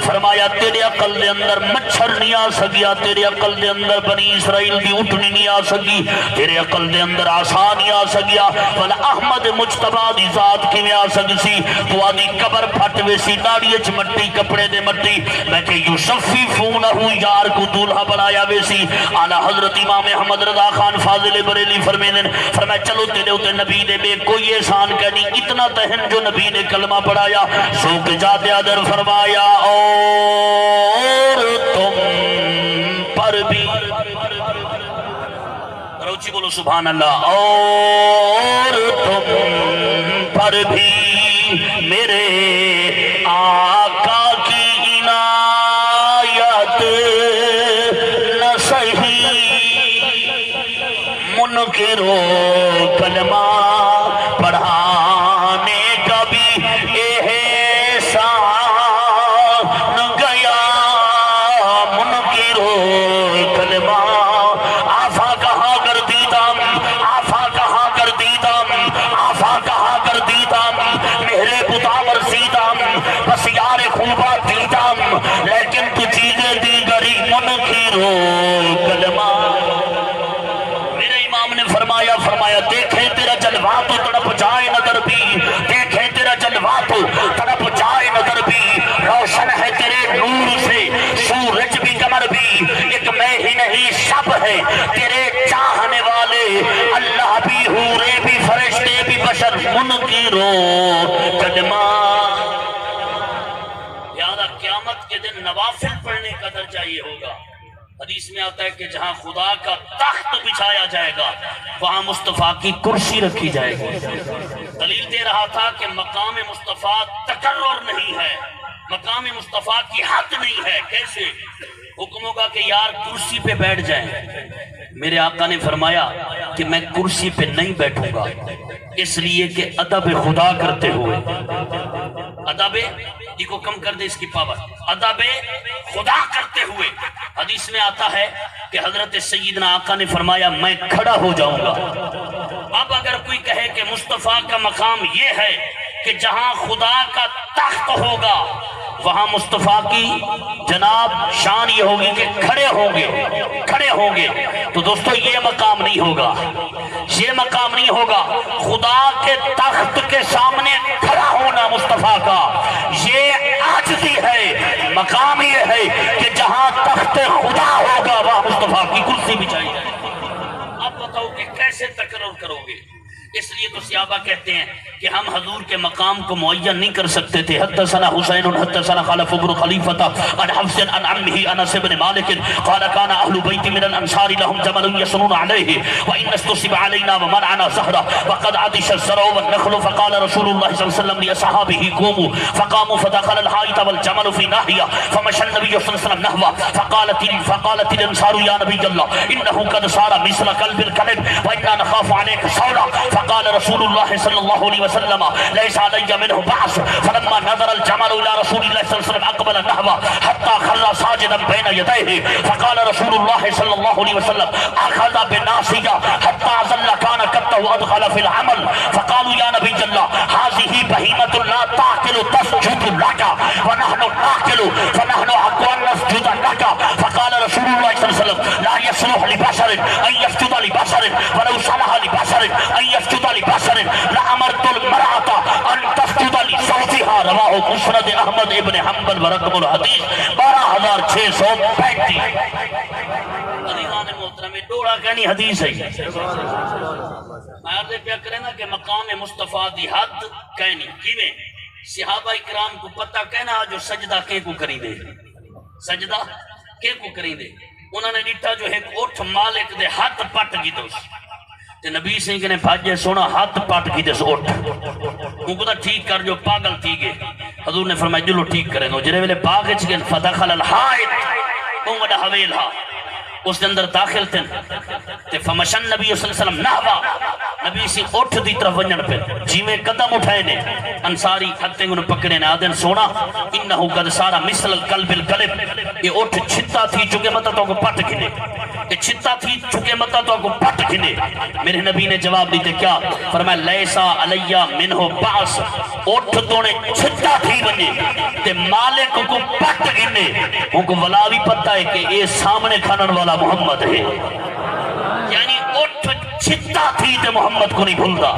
فرمایا تیرے عقل دے اندر مچھر نہیں آ سکیا، تیرے عقل دے اندر بنی اسرائیل دی اٹھنی نہیں آ سکی، تیرے عقل دے اندر آسان نہیں آ سکیا، بل احمد مجتبیٰ دی ذات کی میں آ سکسی۔ تو آدھی قبر پھٹ ویسی، داڑھی اچ مٹی، کپڑے دے مٹی، میں کہ یوسففونہ، یار کو دولہا بنایا وے رہے سی آلہ حضرت امام احمد رضا خان فاضل بریلی فرمائے چلو تیرے ہوتے نبی نے بے کوئی احسان کرنی اتنا تہن جو نبی نے کلمہ پڑھایا سو کے جاتے ادر فرمایا اور تم پر بھی روچی بولو سبحان اللہ اور تم پر بھی میرے آقا کی عنایت نہ سہی منکرو کلمہ پڑھانے کا بھی احسان گیا منکرو کلمہ آفا کہاں کر دیدم آفا کہاں کر دیدم آفا کہاں کر دیدم میرے بتا ورسیدم بس یار خوبا دیدم لیکن تو چیزیں دی گری منکرو کلمہ میرے امام نے فرمایا دیکھیں تیرا جلوہ تو تڑپ جائے نظر بھی دیکھیں تیرا جلوہ تو تڑپ جائے نظر بھی روشن ہے تیرے نور سے سورج بھی قمر بھی ایک میں ہی نہیں سب ہے تیرے چاہنے والے اللہ بھی حورے بھی فرشتے بھی بشر منکرو کلمہ لہذا قیامت کے دن نوافل پڑھنے کا درجہ یہ ہوگا حدیث میں آتا ہے کہ جہاں خدا کا تخت بچھایا جائے گا وہاں مصطفیٰ کی کرسی رکھی جائے گی دلیل دے رہا تھا کہ مقام مصطفیٰ تکرر نہیں ہے مقام مصطفیٰ کی حد نہیں ہے کیسے حکم ہوگا کہ یار کرسی پہ بیٹھ جائیں میرے آقا نے فرمایا کہ میں کرسی پہ نہیں بیٹھوں گا اس لیے کہ ادب خدا کرتے ہوئے ادب کو کم کر دے اس کی پاور ادب خدا کرتے ہوئے حدیث میں آتا ہے کہ حضرت سیدنا آقا نے فرمایا میں کھڑا ہو جاؤں گا اب اگر کوئی کہے کہ مصطفیٰ کا مقام یہ ہے کہ جہاں خدا کا تخت ہوگا وہاں مصطفیٰ کی جناب شان یہ ہوگی کہ کھڑے ہوں گے تو دوستو یہ مقام نہیں ہوگا یہ مقام نہیں ہوگا خدا کے تخت کے سامنے کھڑا ہونا مصطفیٰ کا یہ عاجزی ہے مقام یہ ہے کہ جہاں تخت خدا ہوگا وہاں مصطفیٰ کی کرسی بچھائی جائے اب بتاؤ کہ کیسے تکرر کرو گے اس لیے تو صحابہ کہتے ہیں کہ ہم حضور کے مقام کو معین نہیں کر سکتے تھے حدثنا حسین حدثنا خلف بن خلیفۃ عن حفص عن عمه انس بن مالک قال كان اهل بيت من الانصار لهم جمل يسنون عليه وان استصب علينا ومنعنا زهره وقد عطش الزرع والنخل فقال رسول الله صلى الله عليه وسلم لاصحابه قوموا فقاموا فدخل الحائط والجمل في ناحيه فمشى النبي صلى الله عليه وسلم نحوه فقالت الانصار يا نبي الله انه قد صار مثل كلب الكلب وانا نخاف عليك صولا فقال رسول الله صلى الله عليه وسلم ليس علي منه بعث فلما نظر الجمل الى رسول الله صلى الله عليه وسلم اقبل نحوه حتى خر ساجدا بين يديه فقال رسول الله صلى الله عليه وسلم اخذ بالناصيه حتى ظل كان كبته ادخل في العمل فقالوا يا نبي الله هذه بهيمه لا تاكل تسجد لك ونحن ناكل فنحن حق ان نسجد لك فقال رسول الله صلى الله عليه وسلم لا يصلح لبشر ان يسجد لبشر ولو صلح لبشر ان يسجد لبشر لامرت المرأة ان تسجد لزوجها رواه مسند احمد ابن حنبل ورقم الحدیث 12635 عزیزان محترم ڈوڑا کہنی حدیث ہے میں عرض پیا کرے نا کہ مقام مصطفیٰ دی حد کہنی کیویں صحابہ اکرام کو پتہ کہنا جو سجدہ کے کو کری دے سجدہ کے کو کری دے انہوں نے ڈٹا جو ایک اٹھ مالک دے ہاتھ پٹ گی دوست تے نبی سنگھ نے بھاجے سونا ہاتھ پٹ کی دس اٹھ ان کو ٹھیک کر جو پاگل تھی گئے حضور نے فرمایا جلو ٹھیک کریں گے جرے ویلے باغ چ گئے فدخل الحائط او وڈا حویلا اس دے اندر داخل تھے تے فمشن نبی صلی اللہ علیہ وسلم نحوا نبی سی اٹھ دی طرف ونجن پہ جی میں قدم اٹھائے نے انصاری ہتھیں انہوں پکڑے نے آدھن سونا انہو قد سارا مثل القلب القلب یہ اٹھ چھتا تھی چکے مطا تو کو پٹ گھنے یہ چھتا تھی چکے مطا تو کو پٹ گھنے میرے نبی نے جواب دیتے کیا فرمایا لیسا علیہ منہو باس اٹھ تونے چھتا تھی بنے تے مالک کو پٹ گھنے ان کو ولاوی پتہ ہے کہ یہ سامنے کھانن والا محمد ہے یعنی اٹھ چھتا تھی تے محمد کو نہیں بھولدا،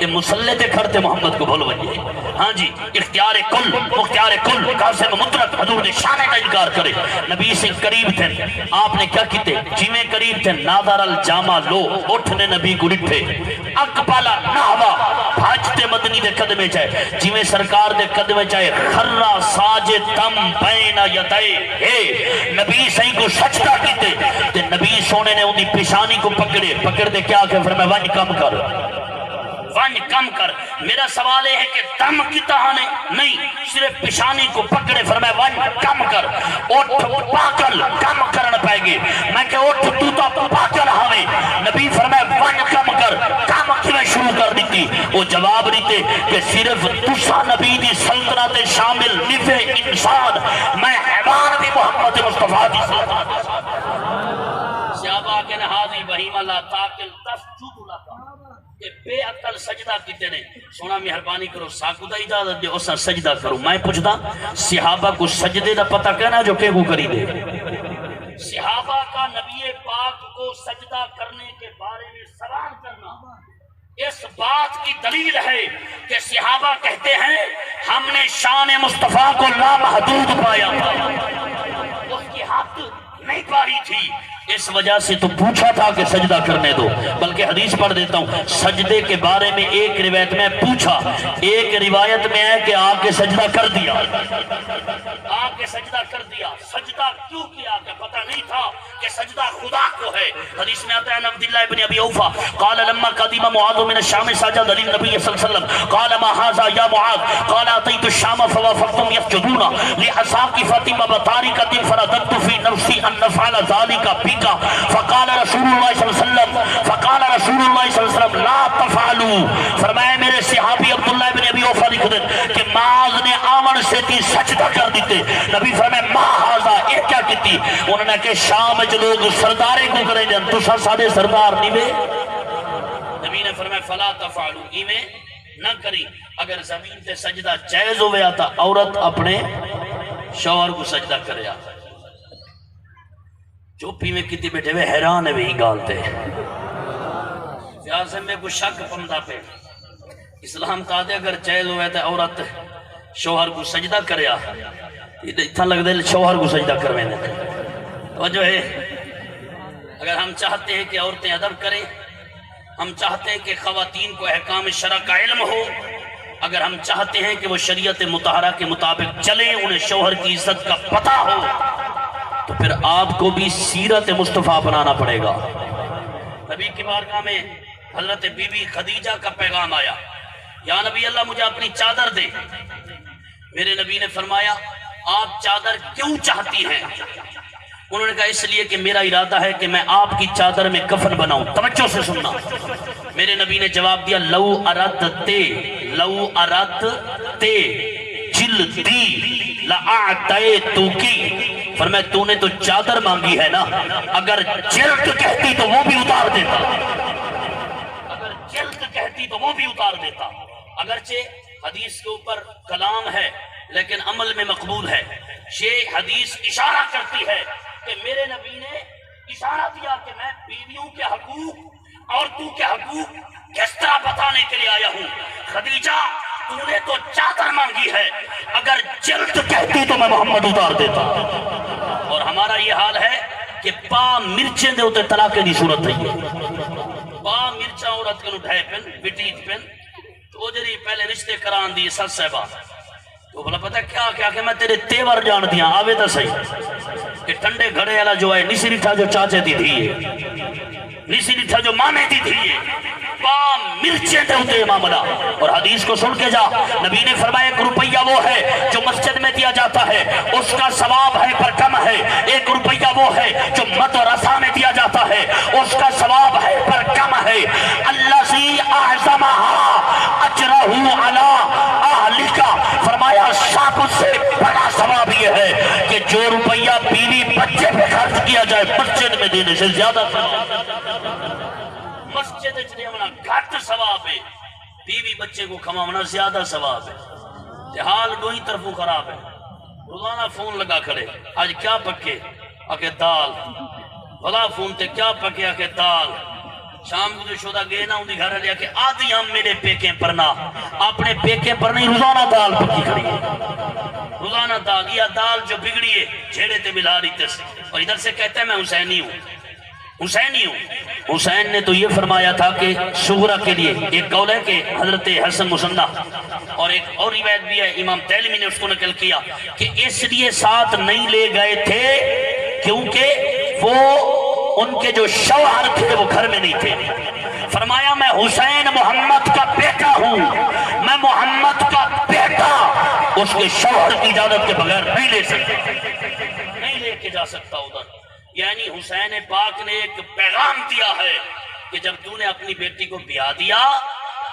یہ مسلح تے کھڑتے محمد کو بھول وجے۔ ہاں جی، اختیار کل مختار کل قاسم مطلق حضور نے شانے کا انکار کرے۔ نبی سے قریب تھے، آپ نے کیا کیتے؟ جیویں قریب تھے نادر الجامع لو اٹھنے نبی کو ڈٹھے اقبالا نحوا بھاجتے مدنی دے قدمے چاہے، جیویں سرکار دے قدمے چاہے خرہ ساجد تم بین یدائے، اے نبی صحیح کو سجدہ کیتے تے نبی سونے نے انہی پیشانی کو پکڑ دے کیا کہ فرمائے ون کم کر، ون کم کر۔ میرا سوال ہے کہ دم کی تہانے نہیں، صرف پیشانی کو پکڑے فرمائے ون کم کر، اٹھ پاکل کم کرن پائے گے۔ میں کہ اٹھ تو پاکل ہمیں، نبی فرمائے ون کم کر، کم کیویں شروع کر دیتی؟ وہ جواب دیتے کہ صرف تسا نبی دی سلطنت شامل نفع انسان، میں حیوان بھی محمد مصطفیٰ دی سلطنت۔ صحابہ کے نحاظی بہیم اللہ تاکل تسجد لکا، کہ بے عقل سجدہ کیتے نے، سونا مہربانی کرو ساکو دا اجازت دے اسا سجدہ کرو۔ میں پوچھدا صحابہ کو سجدے دا پتہ کہنا جو کہ کو کری دے؟ صحابہ کا نبی پاک کو سجدہ کرنے کے بارے میں سوال کرنا اس بات کی دلیل ہے کہ صحابہ کہتے ہیں ہم نے شان مصطفیٰ کو لامحدود پایا تھا، اس کی حد نہیں پائی تھی، اس وجہ سے تو پوچھا تھا کہ سجدہ کرنے دو۔ بلکہ حدیث پڑھ دیتا ہوں، سجدے کے بارے میں ایک روایت میں پوچھا، ایک روایت میں ہے کہ آ کے سجدہ کر دیا، آ کے سجدہ کر دیا۔ سجدہ کیوں کیا کہ پتہ نہیں تھا کہ سجدہ خدا کو ہے۔ حدیث میں آتا ہے عبداللہ ابن ابی اوفا قال لما قدم معاذ من الشام سجد للنبي صلی اللہ علیہ وسلم قال ما هذا یا معاذ قال اتيت الشام فوافقتهم يسجدون لعساقفة بطارقة فرددت في نفسي ان نفعل ذلك فقال رسول اللہ صلی اللہ علیہ وسلم لا تفعلوا، فرمایا میرے صحابی عبداللہ ابن ابی اوفا لکھ دیں کہ معاذ نے آمن سے تھی سجدہ کر دیتے۔ نبی فرمایا ما ہذا، یہ کیا کیتی؟ انہوں نے کہ شام جو لوگ سردارے کو کریں جن تو سادے سردار نہیں بے؟ نبی نے فرمایا فلا تفعلوا، ایمیں نہ کری۔ اگر زمین تے سجدہ جائز ہوئے آتا عورت اپنے شوہر کو سجدہ کرے آتا، چوپی میں کتی بیٹھے ہوئے حیران ہے وہی گالتے فیاض میں کوئی شک پمدہ پہ اسلام کہا دے اگر جائز ہوئے تھے عورت شوہر کو سجدہ کرے اتنا لگ دے شوہر کو سجدہ کرویں دیتے۔ توجہ ہے، اگر ہم چاہتے ہیں کہ عورتیں ادب کریں، ہم چاہتے ہیں کہ خواتین کو احکام شرع کا علم ہو، اگر ہم چاہتے ہیں کہ وہ شریعت مطہرہ کے مطابق چلیں، انہیں شوہر کی عزت کا پتہ ہو، تو پھر آپ کو بھی سیرت مصطفیٰ اپنانا پڑے گا۔ نبی کی بارگاہ میں حضرت بی بی خدیجہ کا پیغام آیا، یا نبی اللہ مجھے اپنی چادر دے۔ میرے نبی نے فرمایا آپ چادر کیوں چاہتی ہیں؟ انہوں نے کہا اس لیے کہ میرا ارادہ ہے کہ میں آپ کی چادر میں کفن بناؤں۔ توجہ سے سننا، میرے نبی نے جواب دیا لو اردتے جلدی لأعطیتکی، فرمایا تو نے تو چادر مانگی ہے نا، اگر جلد کہتی تو وہ بھی اتار دیتا، اگر جلد کہتی تو وہ بھی اتار دیتا۔ اگرچہ حدیث کے اوپر کلام ہے لیکن عمل میں مقبول ہے۔ یہ حدیث اشارہ کرتی ہے کہ میرے نبی نے اشارہ دیا کہ میں بیویوں کے حقوق عورتوں کے حقوق کس طرح بتانے کے لیے آیا ہوں۔ خدیجہ تو نے تو چادر مانگی ہے، اگر جلد کہتی تو میں محمد اتار دیتا۔ اور ہمارا یہ حال ہے کہ پا مرچیں دے ہوتے طلاق دی صورت ہے، پا مرچہ عورت کے ڈھائی پن بٹیت پن تو جری پہلے رشتے کران دی سس صاحبہ تو بھلا پتہ کیا کیا کہ میں تیرے تیور جان دیا آوے تا صحیح کہ ٹھنڈے گھڑے والا جو ہے نسی ریٹھا جو چاچے دی تھی نسی ریٹھا جو مانے دی تھی پا مرچیں دے ہوتے معاملہ۔ اور حدیث کو سن کے جا، نبی نے فرمایا 1 روپیہ وہ ہے جو مسجد میں دیا جاتا ہے اس کا ثواب ہے پر کم ہے، 1 روپیہ وہ ہے جو مدرسہ میں دیا جاتا ہے اس کا ثواب ہے پر کم ہے۔ الذی اعظمها اجرہ علی اہلک، فرمایا شاکت سے بڑا ثواب یہ ہے کہ جو روپیہ بیوی بچے پہ خرچ کیا جائے مسجد میں دینے سے زیادہ ثواب، مسجد اچھنے ہونا گھٹ ثواب ہے، بیوی بچے کو کھماونا زیادہ ثواب ہے۔ حال دو ہی طرفوں خراب ہے، روزانہ فون لگا کھڑے آج کیا پکے آکے دال، بھلا فون تے کیا پکے آکے دال، شام کو جو شودا گئے نا اندھی گھر لیا کہ آدھی ہم میرے پیکیں پرنا اپنے پیکیں پر نہیں روزانہ دال پکی کھڑی ہے روزانہ دال یا دال جو بگڑی ہے چھیڑے تے ملا رہی تس اور ادھر سے کہتا ہے میں حسینی ہوں حسین نے تو یہ فرمایا تھا کہ شغرہ کے لیے ایک قول ہے کہ حضرت حسن مسنہ اور ایک اور روایت بھی ہے امام تیلمی نے اس کو نقل کیا کہ اس لیے ساتھ نہیں لے گئے تھے کیونکہ وہ ان کے جو شوہر تھے وہ گھر میں نہیں تھے فرمایا میں حسین محمد کا بیٹا ہوں میں محمد کا بیٹا اس کے شوہر کی اجازت کے بغیر نہیں لے سکتا نہیں لے کے جا سکتا ادھر یعنی حسین پاک نے ایک پیغام دیا ہے کہ جب تو نے اپنی بیٹی کو بیاہ دیا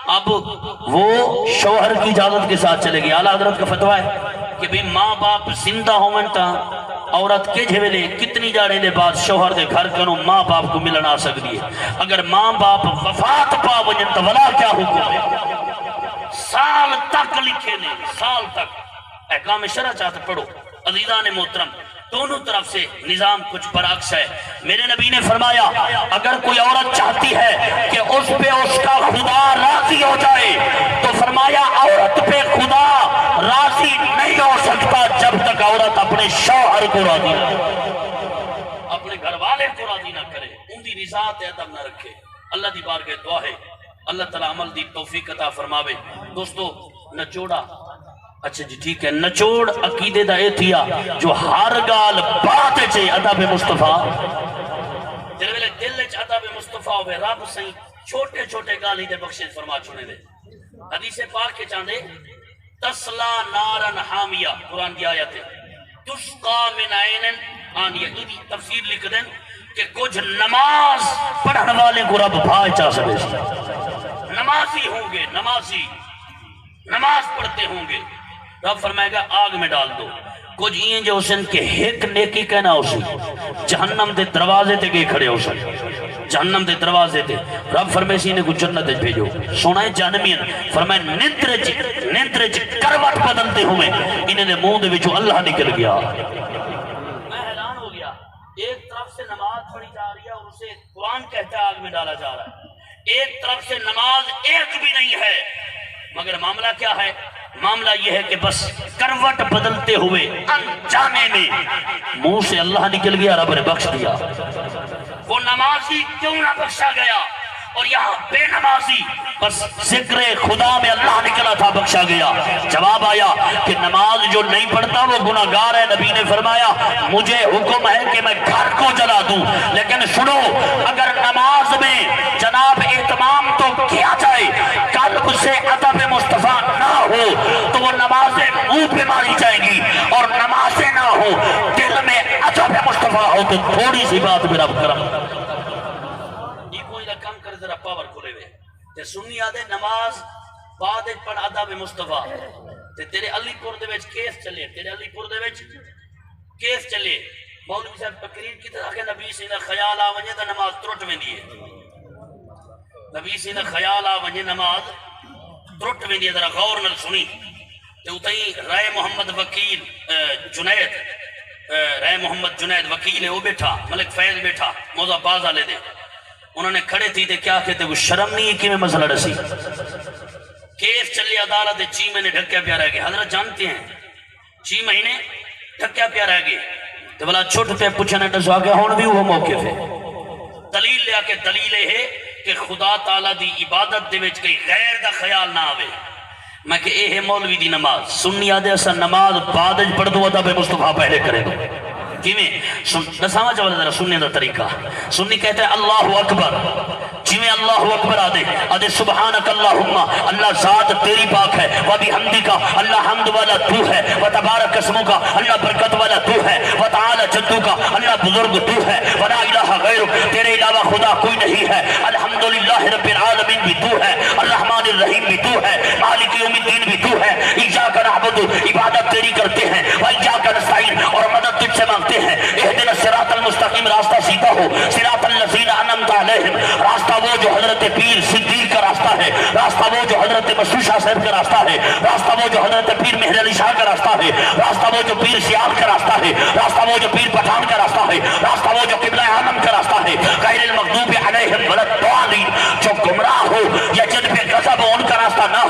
اب وہ شوہر کی اجازت کے ساتھ چلے گی اعلیٰ حضرت کا فتویٰ ہے کہ بھی ماں باپ زندہ ہوں تا عورت کے جھویلے کتنی جاڑے دے بعد شوہر دے گھر کنوں ماں باپ کو ملن آ سکتی ہے اگر ماں باپ وفات پا وجن تو ولا کیا حکم ہے سال تک لکھے نے سال تک احکام شرع چاہتے پڑھو عزیزان محترم دونوں طرف سے نظام کچھ برعکس ہے میرے نبی نے فرمایا اگر کوئی عورت چاہتی ہے کہ اس پہ اس کا خدا راضی ہو جائے تو فرمایا عورت پہ خدا راضی نہیں ہو سکتا جب تک عورت اپنے شوہر کو راضی نہ اپنے گھر والے کو راضی نہ کرے ان دی رضا تے ادب نہ رکھے اللہ دی بارگاہ دعا ہے اللہ تعالی عمل دی توفیق عطا فرماوے دوستو نچوڑا اچھا جی ٹھیک ہے نچوڑ عقیدے دا اے تھیا جو ہر گال بات چے ادب مصطفیٰ دل وچ ادب مصطفیٰ ہوئے رب سہی چھوٹے چھوٹے گالی دے بخشش فرما چھوڑے دے حدیث پاک کے چاندے تسلا نارن حامیہ قرآن کی آیت ہے تسقا من عین آنیہ یہ تفسیر لکھ دیں کہ کچھ نماز پڑھنے والے کو رب بھائی چاہ سکے نمازی ہوں گے نماز پڑھتے ہوں گے رب فرمائے گا آگ میں ڈال دو کچھ یہ جو اسن کے ایک نیکی کہنا اسی جہنم دے دروازے تے گئے کھڑے اسن جہنم دے دروازے تے رب فرمائے سی نے کچھ جنت بھیجو سونا ہے جہنمین فرمائے نندرج کروٹ بدلتے ہوئے انہیں نے منہ دے وچوں اللہ نکل گیا میں حیران ہو گیا ایک طرف سے نماز پڑھی جا رہی ہے اور اسے قرآن کہتا ہے آگ میں ڈالا جا رہا ہے ایک طرف سے نماز ایک بھی نہیں ہے مگر معاملہ کیا ہے معاملہ یہ ہے کہ بس کروٹ بدلتے ہوئے انجانے میں منہ سے اللہ نکل گیا رب نے بخش دیا وہ نمازی کیوں نہ بخشا گیا اور یہاں بے نمازی بس ذکر خدا میں اللہ نکلا تھا بخشا گیا جواب آیا کہ نماز جو نہیں پڑھتا وہ گناہگار ہے نبی نے فرمایا مجھے حکم ہے کہ میں گھر کو جلا دوں لیکن سنو اگر نماز میں جناب اہتمام تو کیا جائے قلب سے ادب مصطفیٰ نہ ہو تو وہ نمازیں منہ پہ ماری جائیں گی اور نمازیں نہ ہو دل میں ادب مصطفیٰ ہو تو تھوڑی سی بات میرا کرم کم کر ذرا پاور کھلے ہوئے تے سنی آدھے نماز بعد پڑھ ادب مصطفیٰ تے تیرے علی پور دے وچ کیس چلے مولوی صاحب تقریر کی طرح کہ نبی سے خیال آ ونجے تے نماز ترٹ ویندی ہے نبی سے خیال آ ونجے نماز ترٹ ویندی ہے ذرا غور نال سنی تے اتئی رائے محمد جنید وکیل ہے وہ بیٹھا ملک فیض بیٹھا موضوع باز والے دے انہوں نے کھڑے تھی تے کیا کہتے وہ شرم نہیں ہے کہ میں مسئلہ رسی کیس چلی عدالت 6 مہینے ڈھکیا پیا رہ گئے حضرت جانتے ہیں 6 مہینے ڈھکیا پیا رہ گئے تو بلا چھوٹ پہ پوچھنے ڈسوا کے ہون بھی وہ موقع ہے دلیل لیا کے دلیل ہے کہ خدا تعالیٰ دی عبادت دے وچ کئی غیر دا خیال نہ آوے میں کہ اے ہے مولوی دی نماز سنی آدھے اسا نماز بعد پڑھ دو ادب مصطفیٰ پہلے کرے دو نسامہ چاہتا ذرا سننے دا طریقہ سنی کہتا ہے اللہ اکبر جویں اللہ اکبر آدھے سبحانک اللہم اللہ ذات تیری پاک ہے وبحمدک اللہ حمد والا تو ہے وتبارک اسمک اللہ برکت والا تو ہے وتعالی جدک اللہ بزرگ تو ہے ولا الہ غیرک تیرے علاوہ خدا کوئی نہیں ہے الحمدللہ رب العالمین بھی تو ہے الرحمن الرحیم بھی تو ہے مالک یوم الدین بھی تو ہے ایاک نعبد عبادت تیری کرتے ہیں وایاک نستعین اور مدد تجھ سے مانگتے ہیں اہدنا الصراط المستقیم راستہ سیدھا ہو صراط الذین انعمت علیہم راستہ وہ جو حضرت پیر صدیق کا راستہ ہے راستہ وہ جو حضرت مسعود شاہ صاحب کا راستہ ہے راستہ وہ جو حضرت پیر مہر علی شاہ کا راستہ ہے راستہ وہ جو پیر سیال کا راستہ ہے راستہ وہ جو پیر پٹھان کا راستہ ہے راستہ وہ جو قبلہ عالم کا راستہ ہے غیر المغضوب علیہم ولا الضالین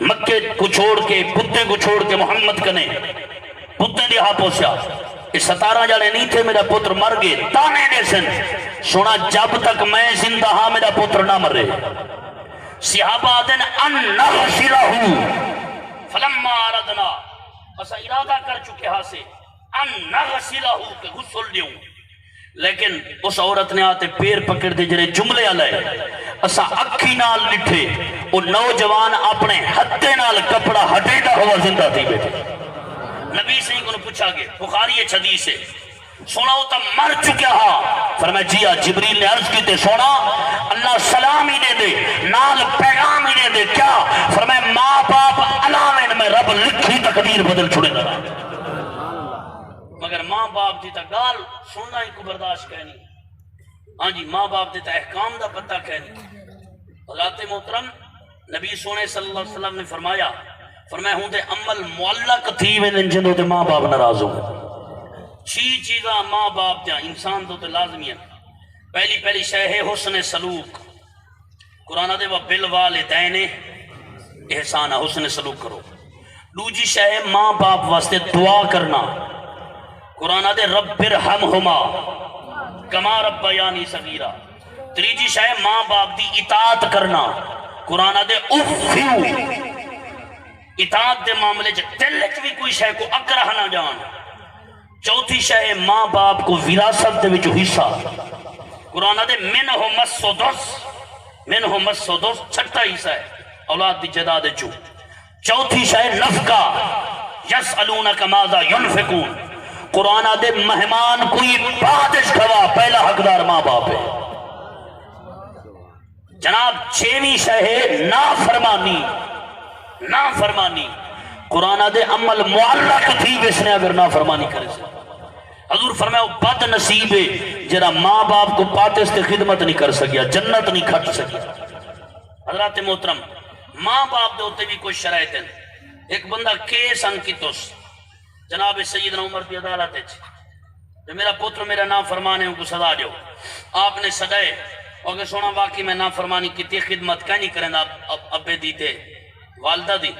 مکے کو چھوڑ کے پتے کو چھوڑ کے محمد کنے پتے دی ہاں پوسیا یہ 17 جانے نہیں تھے میرا پتر مر گئے تانے دے سن سونا جب تک میں زندہ ہاں میرا پتر نہ مرے صحابہ دن ان نغسلہو فلما آردنا اسا ارادہ کر چکے ہاں سے ان نغسلہو کہ غسل دیوں لیکن اس عورت نے آتے پیر پکڑ دے جرے جملے علیہ اسا اکھی نال لٹھے وہ نوجوان اپنے ہتھے نال کپڑا ہٹے دا ہوا زندہ تھی بیٹھے نبی سے انہوں نے پوچھا گے بخاری یہ حدیث ہے سونا تا مر چکیا ہاں فرمایا جیا جبریل نے عرض کی تے سونا اللہ سلام ہی دے دے نال پیغام ہی دے دے کیا فرمایا ماں باپ علامین میں رب لکھی تقدیر بدل چھوڑے دا مگر ماں باپ دیتا گال سننا ہی کو برداشت کہنی ہاں جی ماں باپ دیتا احکام دا پتہ کہنی حضرات محترم نبی سونے صلی اللہ علیہ وسلم نے فرمایا ہوں دے عمل معلق تھی میں جنہوں دے ماں باپ ناراض ہوں چھ چیزاں ماں باپ دیا انسان تو لازمی ہے پہلی شے ہے حسن سلوک قرآن دے بالوالدین احسان حسن سلوک کرو دوجی شے ہے ماں باپ واسطے دعا کرنا قرآن دے رب ارحمہما کما ربیانی صغیرہ تیجی شے ماں باپ دی اطاعت کرنا قرآن دے افیو اطاعت دے معاملے جے دلت بھی کوئی شے کو اکرہ نہ جان چوتھی شے ماں باپ کو وراثت دے وچ حصہ قرآن دے منہ مسودس چھٹا حصہ ہے اولاد دی جدا دے چو چوتھی شے نفقہ یسألونک ماذا ينفقون قرآن دے مہمان کوئی بادش کھوا پہلا حقدار ماں باپ ہے جناب چھویں شے نافرمانی نافرمانی قرآن دے عمل معلق تھی اس نے اگر نافرمانی کرے سے حضور فرمایا بد نصیب ہے جرا ماں باپ کو پاتے سے خدمت نہیں کر سکیا جنت نہیں کھٹ سکیا حضرات محترم ماں باپ دے ہوتے بھی کوئی شرائط ہیں ایک بندہ کیس انکتوس جناب سیدنا عمر کی عدالت ہے جو میرا پتر میرا نافرمان ہے ان کو سزا دیو آپ نے سدائے اور کہ سونا واقعی میں نافرمانی کی تی خدمت کا نہیں کریں ابے دیتے والدہ دی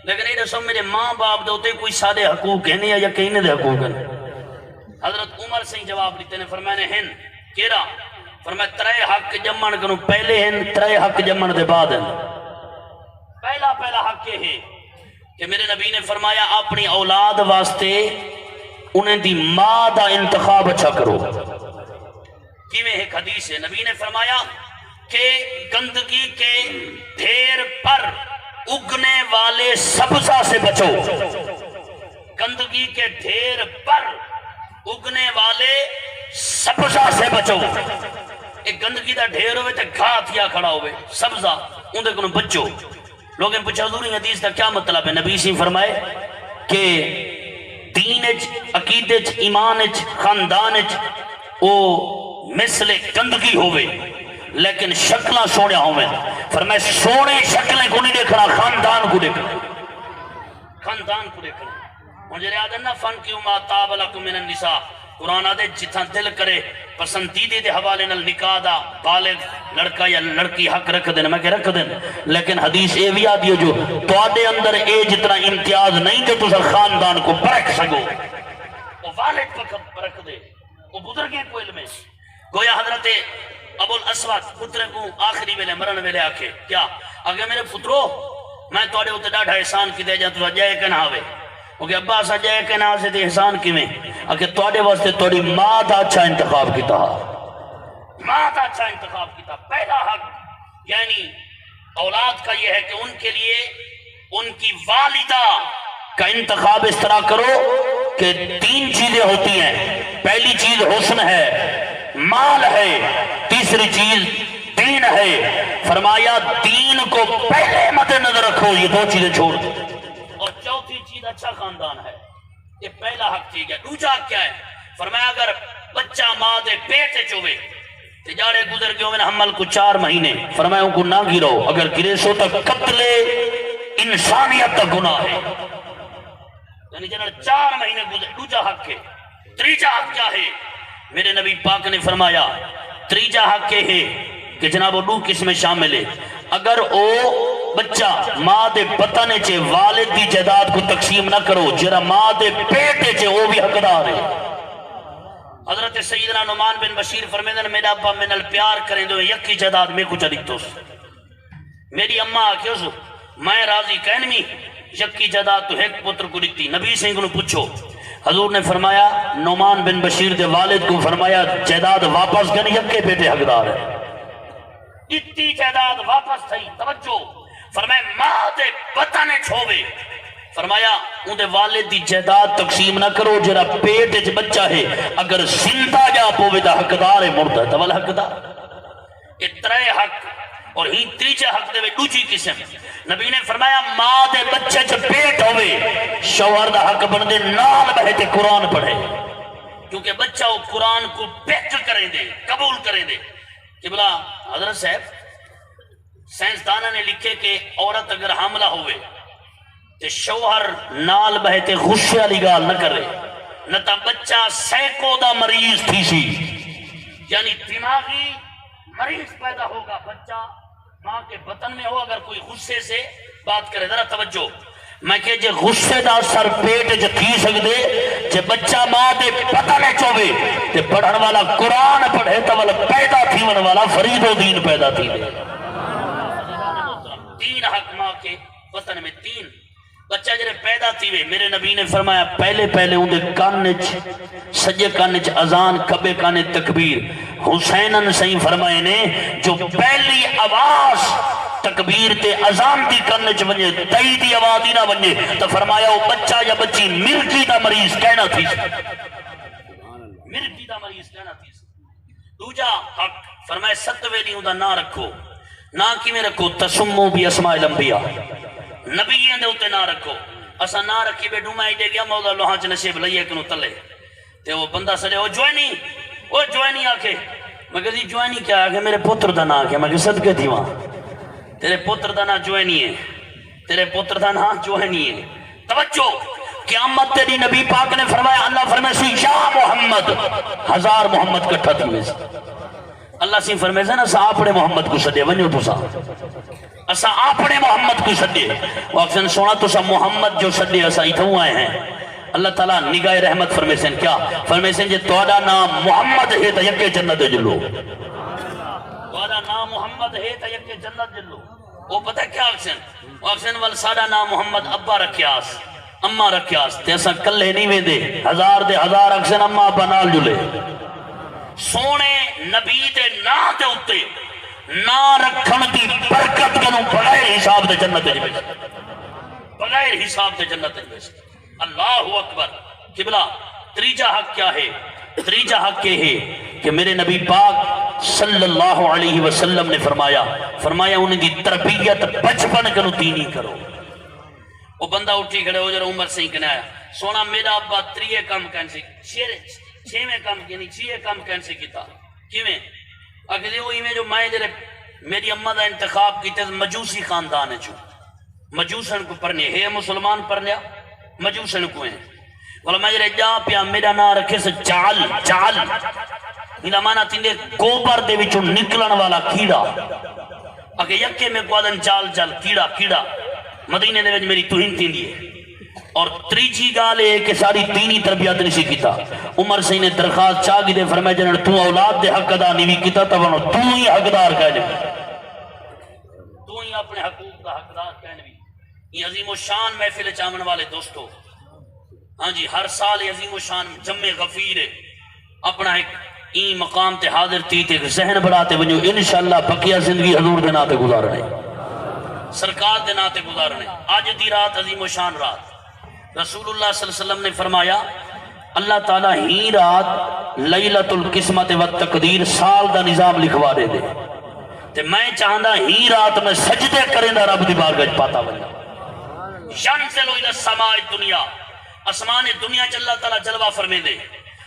لیکن یہ رسول میرے ماں باپ دوتے کوئی سادے حقوق ہیں یا کہیں دے حقوق ہیں حضرت عمر سے جواب لیتے ہیں فرمایا نے ہن کیرا فرمایا ترے حق جمن کروں پہلے ہن ترے حق جمن دے بعد ہیں پہلا حق یہ ہے کہ میرے نبی نے فرمایا اپنی اولاد واسطے انہیں دی ماں دا انتخاب اچھا کرو کی میں ایک حدیث ہے نبی نے فرمایا کہ گندگی کے ڈھیر پر اگنے والے سبزہ سے بچو گندگی کے ڈھیر پر اگنے والے سبزہ سے بچو ایک گندگی دا ڈھیر ہوئے تے گھات یا کھڑا ہوئے سبزہ ان دے کنو بچو لوگیں پوچھا حضور حدیث کا کیا مطلب ہے نبی سے فرمائے کہ دین اچ عقید اچ ایمان اچ خاندان اچ او مثل گندگی ہوئے لیکن شکلہ سوڑیا ہوئے فرمائے سوڑے شکلیں کو نہیں دیکھنا خاندان کو دیکھنا خاندان کو دیکھنا مجھے یاد ہے نا فن کیوں ما تاب لکم من النساء قرآن آدھے جتنا دل کرے پسندیدے دے حوالے نال نکاح دا بالغ لڑکا یا لڑکی حق رکھ دیں میں کہ رکھ دیں لیکن حدیث اے بھی آدھی ہو جو تو آدھے اندر اے جتنا امتیاز نہیں دے تو سر خاندان کو برک سکو وہ والد کو برک دے وہ بزرگیں کو علم ہے گویا حضرت ابو الاسود پتر کو آخری ویلے مرن ویلے آکھے کیا اگر میرے پترو میں توڑے ہوتے ڈاڑھا احسان کی دے جاتا تو جائے کہ نہ ہوئے وہ کہ ابا سا جائے کہ نہ سے تے احسان کی میں اگر توڑے واسطے توڑی ماں دا اچھا انتخاب کیتا ماں دا اچھا انتخاب کیتا پہلا حق یعنی اولاد کا یہ ہے کہ ان کے لیے ان کی والدہ کا انتخاب اس طرح کرو کہ 3 چیزیں ہوتی ہیں پہلی چیز حسن ہے مال ہے تیسری چیز دین ہے فرمایا دین کو پہلے مد نظر رکھو یہ 2 چیزیں چھوڑ دو اور چوتھی چیز اچھا خاندان ہے یہ پہلا حق ٹھیک ہے دوسرا کیا ہے فرمایا اگر بچہ ماں دے پیٹ چوے تجارے گزر گئے میں حمل کو 4 مہینے فرمایا ان کو نہ گرو اگر گرے سو تک قتل انسانیت کا گناہ ہے یعنی جنہاں 4 مہینے گزر دوسرا حق ہے تیسرا حق کیا ہے میرے نبی پاک نے فرمایا تیسرا حق ہے کہ جناب وہ 2 قسمیں شامل ہے اگر او بچہ ماں دے بطن چے والد دی جائیداد کو تقسیم نہ کرو، جرا ماں دے پیٹ چے وہ بھی حقدار ہے۔ حضرت سیدنا نعمان بن بشیر فرمیدن میرا ابا میں نال پیار کریں دو یکی جائیداد میں کچھ لکھتو، میری اماں آکھیو سو میں راضی کہنوی یکی جائیداد تو ایک پتر کو لکھتی۔ نبی سنگھ نے پوچھو، حضور نے فرمایا نعمان بن بشیر دے والد کو فرمایا جائیداد واپس کر، یکے بیٹے حقدار ہے۔ اتنی جائیداد واپس تھی، توجہ فرمایا ماں دے بطن چھوڑے، فرمایا ان دے والد دی جائیداد تقسیم نہ کرو جرا پیٹ وچ بچہ ہے، اگر زندہ جا پوے دا حقدار ہے، مردہ تو والا حقدار۔ اترے حق اور ہی تیجے حق دے وے دوجی قسم، نبی نے فرمایا ماں دے بچے چ پیٹ ہوئے شوہر دا حق بندے نال بہتے قرآن پڑھے، کیونکہ بچہ وہ قرآن کو پیک کریں دے، قبول کریں دے۔ کہ بلا حضرت صاحب سائنسدانہ نے لکھے کہ عورت اگر حاملہ ہوئے تو شوہر نال بہتے غصے والی گال نہ کرے، نہ تا بچہ سینکڑوں دا مریض تھی سی، یعنی دماغی مریض پیدا ہوگا بچہ ماں کے بطن میں ہو اگر کوئی غصے سے بات کرے۔ ذرا توجہ، میں کہ جے غصے دا سر پیٹ جو تھی سکدے، جے بچہ ماں دے بطن چوے تے پڑھن والا قرآن پڑھے تو والا پیدا تھی من والا فرید و دین پیدا تھی دے۔ تین حق ماں کے بطن میں، تین بچہ جرے پیدا تھی وے، میرے نبی نے فرمایا پہلے ان دے کانچ سجے کانچ اذان کبے کانے تکبیر، حسینن صحیح فرمائے نے جو پہلی آواز تکبیر تے اذان دی کرنے چ ونجے تئی دی آواز ہی نہ ونجے تو فرمایا وہ بچہ یا بچی مرگی دا مریض کہنا تھی، مرگی دا مریض کہنا تھی۔ دوجا حق فرمایا ستویں دی دا نہ رکھو، نہ کیویں رکھو، تسمو بھی اسماء الانبیاء، نبیین دے اوتے نہ رکھو۔ اسا نہ رکھی بیٹھو میں دے گیا مولا لوہاں چ نشیب لئیے کنو تلے تے وہ بندہ سڑے وہ جوائنی آکھے، میں کہتی جوائنی کیا آکھے، میرے پتر دا نہ آکھے، میں کہ صدقے تھی وہاں تیرے پتر دا نہ جوائنی ہے، تیرے پتر دا نہ جوائنی ہے۔ توجہ قیامت تیری نبی پاک نے فرمایا، اللہ فرمائے سی یا محمد، 1000 محمد کٹھا تھی ویسے اللہ سی فرمائے سے نا اسا اپنے محمد کو سدے ونجو تو سا، اسا اپنے محمد کو سدے، وہ اکسن سونا تو سا محمد جو سدے اسا اتھوں آئے ہیں۔ اللہ تعالیٰ نگاہ رحمت فرمائے سے کیا فرمائے سے جے توڑا نام محمد ہے تو یکے جنت جلو، توڑا نام محمد ہے تو یکے جنت جلو۔ وہ پتہ کیا اکسن، وہ اکسن وال ساڑا نام محمد ابا رکھیاس اممہ رکھیاس تے اسا کلے نہیں ویندے، 1000 دے 1000 اکسن اممہ ابا نال جلے۔ سونے نبی دے نا دے اتے نا رکھن دی برکت کنو بغیر حساب دے جنت جبے، بغیر حساب دے جنت جبے۔ اللہ اکبر۔ قبلہ تریجہ حق کیا ہے؟ تریجہ حق یہ ہے کہ میرے نبی پاک صلی اللہ علیہ وسلم نے فرمایا انہیں دی تربیت بچپن کنو دینی کرو۔ وہ بندہ اٹھی کھڑے ہو جرا عمر سے ہی کہنے آیا سونا میرا ابا تریے کام کہنے سے چھویں کام کہنی چھے کام کہنے سے کیتا کیویں اگر دے وہ میں جو مائیں دے میری امہ دا انتخاب کیتے مجوسی خاندان ہے چھو مجوسن کو پرنے ہے مسلمان پرنیا مجوسن کو ہیں والا میں جرے جا پیا میرا نا رکھے سے چال میرا مانا تیندے گوبر دے وچوں نکلن والا کیڑا اگر یکے میں کو آدن چال کیڑا مدینے دے وچ میری توہین تیندی ہے اور تریجی گالے کہ ساری دینی تربیت نہیں کیتا عمر سے نے درخواست چاگی دے فرمائے جنہاں تو اولاد دے حق ادا نہیں کیتا تو ونو تو ہی حقدار کہنے تو ہی اپنے حقوق کا حقدار کہنے بھی یہ عظیم و شان محفل چامن والے دوستو ہاں جی ہر سال یہ عظیم و شان جمع غفیر ہے اپنا ایک این مقام تے حاضر تھی تے ذہن بڑھاتے ونجو انشاءاللہ بقیہ زندگی حضور دے ناتے گزارنے سرکار دے ناتے گزارنے آج دی رات عظیم و شان رات رسول اللہ صلی اللہ علیہ وسلم نے فرمایا اللہ تعالیٰ ہی رات لیلۃ القسمت و تقدیر سال دا نظام لکھوا دے تے میں چاہندہ ہی رات میں سجدے کریں دا رب دی بارگاہ پاتا بنیا ینزل الى السماء الدنیا اسمان دنیا چ اللہ تعالیٰ جلوہ فرمے دے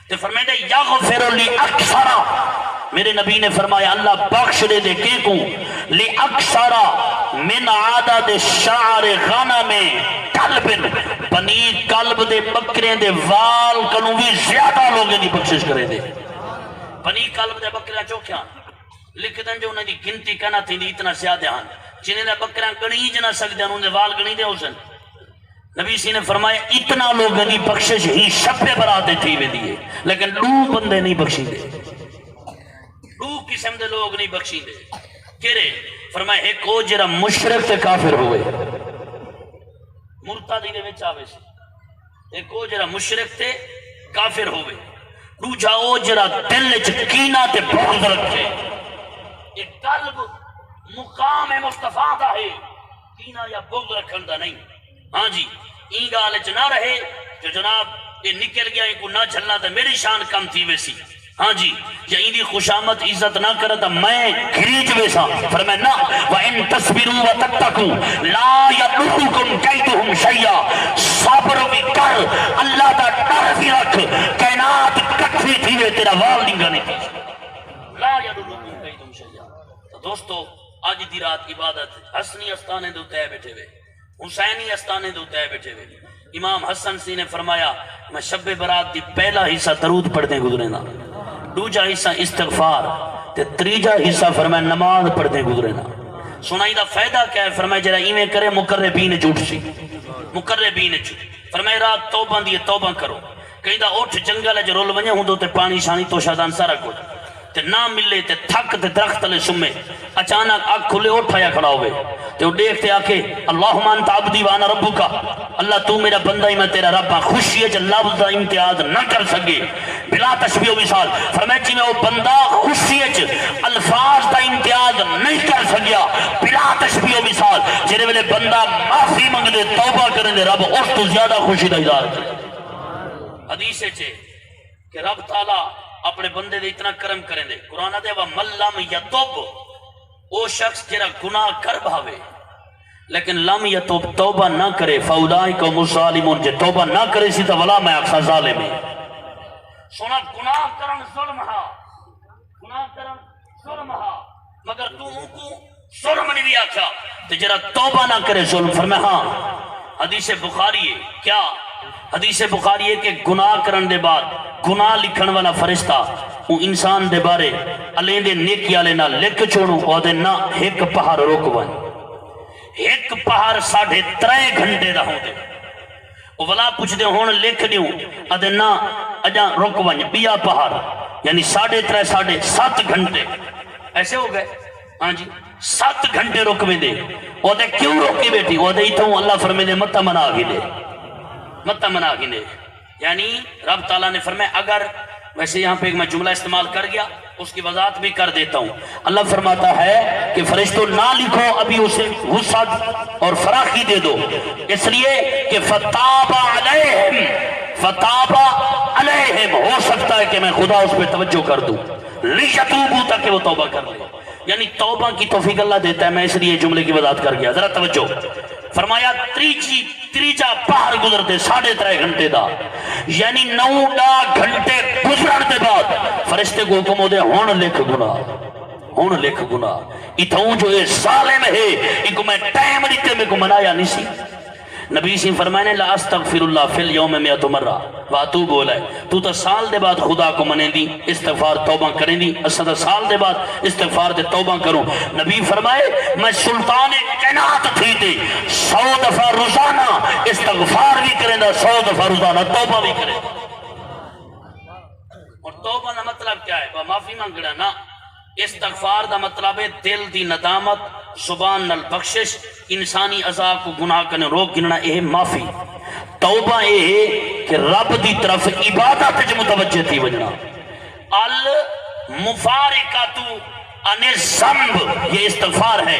تے فرمے دے یغفر لی اکثرا میرے نبی نے فرمایا اللہ بخش دے دے کہ کو لی اکثرا من عادت شعر غنم قلب بنی قلب دے بکرے دے وال کنو بھی زیادہ لوگیں دی بخشش کرے دے بنی قلب دے بکرے چوکیاں لکھ دن جو انہیں دی گنتی کنا تھی دی اتنا زیادہ ہاں جنہیں دا بکرہ گنیج نہ سکتے انہوں نے وال گنی دے حسن نبی سی نے فرمایا اتنا لوگ دی بخشش ہی شب برات تھی وے دیئے لیکن دو بندے نہیں بخشی دے دو قسم دے لوگ نہیں بخشی دے کہرے فرمایا ایک او جرا مشرک تے کافر ہوئے مرتدی دے وچ آوے سی ایک او جرا مشرک تے کافر ہوئے دو جاؤ جرا دل وچ کینہ تے بغض رکھے ایک قلب مقام مصطفیٰ دا ہے کینہ یا بغض رکھن دا نہیں ہاں جی این گالچ نہ رہے جو جناب یہ نکل گیا ان کو نہ جھلنا تھا میری شان کم تھی ویسی ہاں جی یا این دی خوشامت عزت نہ کرتا میں گھریج ویسا فرمائے نا وَإِن تَصْبِرُوا وَتَتَّقُوا لَا يَضُرُّكُمْ كَيْدُهُمْ شَيْئًا صبر بھی کر اللہ دا ڈر بھی رکھ کائنات کٹھی تھی وے تیرا وال ننگا نہیں تھی لا يَضُرُّكُمْ كَيْدُهُمْ شَيْئًا تو دوستو آج دی رات عبادت حسنی استانے دو تے بیٹھے ہوئے حسینی استانے دو تے بیٹھے ہوئے امام حسن سی نے فرمایا میں شب برات دی پہلا حصہ درود پڑھنے گزرے نا دوجا حصہ استغفار تے تریجا حصہ فرمایا نماز پڑھنے گزرے نا سنائی دا فائدہ کیا ہے فرمایا جرا ایمیں کرے مقربین جھوٹ سی مقربین جھوٹ فرمایا رات توبہ دیئے توبہ کرو کہیں دا اٹھ جنگل ہے جو رول ونجے ہوں دو تے پانی شانی تو شادان سارا کچھ تے نہ ملے تے تھک تے درخت لے سمے اچانک آگ کھلے اٹھایا کھڑا ہوئے تے وہ دیکھتے آکے اللہم انت عبدی وانا ربکا اللہ تو میرا بندہ ہی میں تیرا رب ہاں خوشی ہے جب لفظ دا امتیاز نہ کر سکے بلا تشبیہ و مثال فرمائے جی میں وہ بندہ خوشی ہے الفاظ دا امتیاز نہیں کر سکیا بلا تشبیہ و مثال جنہیں ویلے بندہ معافی منگ دے توبہ کریں دے رب اس تو زیادہ خوشی دا اظہار کرے حدیث ہے کہ رب تعالیٰ اپنے بندے دے اتنا کرم کریں دے قرآن دے وَمَن لَّمْ يَتُبْ وہ شخص جرا گناہ کر بھاوے لیکن لم یتوب توبہ نہ کرے فَأُولَٰئِكَ هُمُ الظَّالِمُونَ جے توبہ نہ کرے سی تو ولا میں اکسا ظالم ہے سونا گناہ کرن ظلم ہا گناہ کرن ظلم ہا مگر تو ان کو ظلم نہیں بھی آکھا تو جرا توبہ نہ کرے ظلم فرمائے ہاں حدیث بخاری ہے کیا حدیث بخاری ہے کہ گناہ کرن دے بعد گناہ لکھن والا فرشتہ وہ انسان دے بارے علیہ دے نیکی آلے نہ لکھ چھوڑوں اور دے نہ ایک پہاڑ روک بن ایک پہاڑ 3.5 گھنٹے دا ہوں دے وہ ولا پوچھ دے ہون لکھ دیوں ادھے نہ اجاں روک بن بیا پہاڑ یعنی 3.5 7 گھنٹے ایسے ہو گئے ہاں جی 7 گھنٹے روک میں دے اور دے کیوں روکی بیٹھی اور دے اتھوں اللہ فرمے دے متہ منا آگی دے متہ منا آگی دے یعنی رب تعالیٰ نے فرمایا اگر ویسے یہاں پہ ایک میں جملہ استعمال کر گیا اس کی وضاحت بھی کر دیتا ہوں اللہ فرماتا ہے کہ فرشتوں نہ لکھو ابھی اسے وسعت اور فراخی دے دو اس لیے کہ فتاب علیہم ہو سکتا ہے کہ میں خدا اس پہ توجہ کر دوں لیتوبوا تاکہ وہ توبہ کر لے یعنی توبہ کی توفیق اللہ دیتا ہے میں اس لیے جملے کی وضاحت کر گیا ذرا توجہ فرمایا تریجا پہر گزرتے 3.5 گھنٹے دا یعنی 9 گھنٹے گزرن دے بعد فرشتے کو حکم ہو دے ہون لکھ گناہ اتھوں جو اے ظالم ہے ان کو میں ٹائم دیتے میں کو منایا نہیں سی نبی سی فرمائنے لا استغفر اللہ فی اليوم 100 مرہ واتو بولا ہے تو سال دے بعد خدا کو منیں دی استغفار توبہ کریں دی اسد سال دے بعد استغفار دے توبہ کروں نبی فرمائے میں سلطان کائنات تھی دے 100 دفعہ روزانہ استغفار بھی کریں دا 100 دفعہ روزانہ توبہ بھی کریں اور توبہ نہ مطلب کیا ہے معافی مانگنا نا استغفار دا مطلب ہے دل دی ندامت زبان نل بخشش انسانی عذاب کو گناہ کرنے روک گننا اے معافی توبہ اے کہ رب دی طرف عبادت جو متوجہ تھی وجنا المفارقات عن الذنب یہ استغفار ہے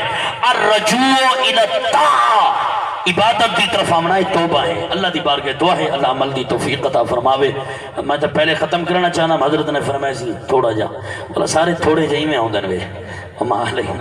الرجوع الی الطاعہ عبادت دی طرف آمنا ہے توبہ ہے اللہ دی بارگاہ دعا ہے اللہ عمل دی توفیق عطا فرماوے میں تو پہلے ختم کرنا چاہنا حضرت نے فرمایا سی تھوڑا جا بولا سارے تھوڑے جائی میں آؤں دن وے وما علیہ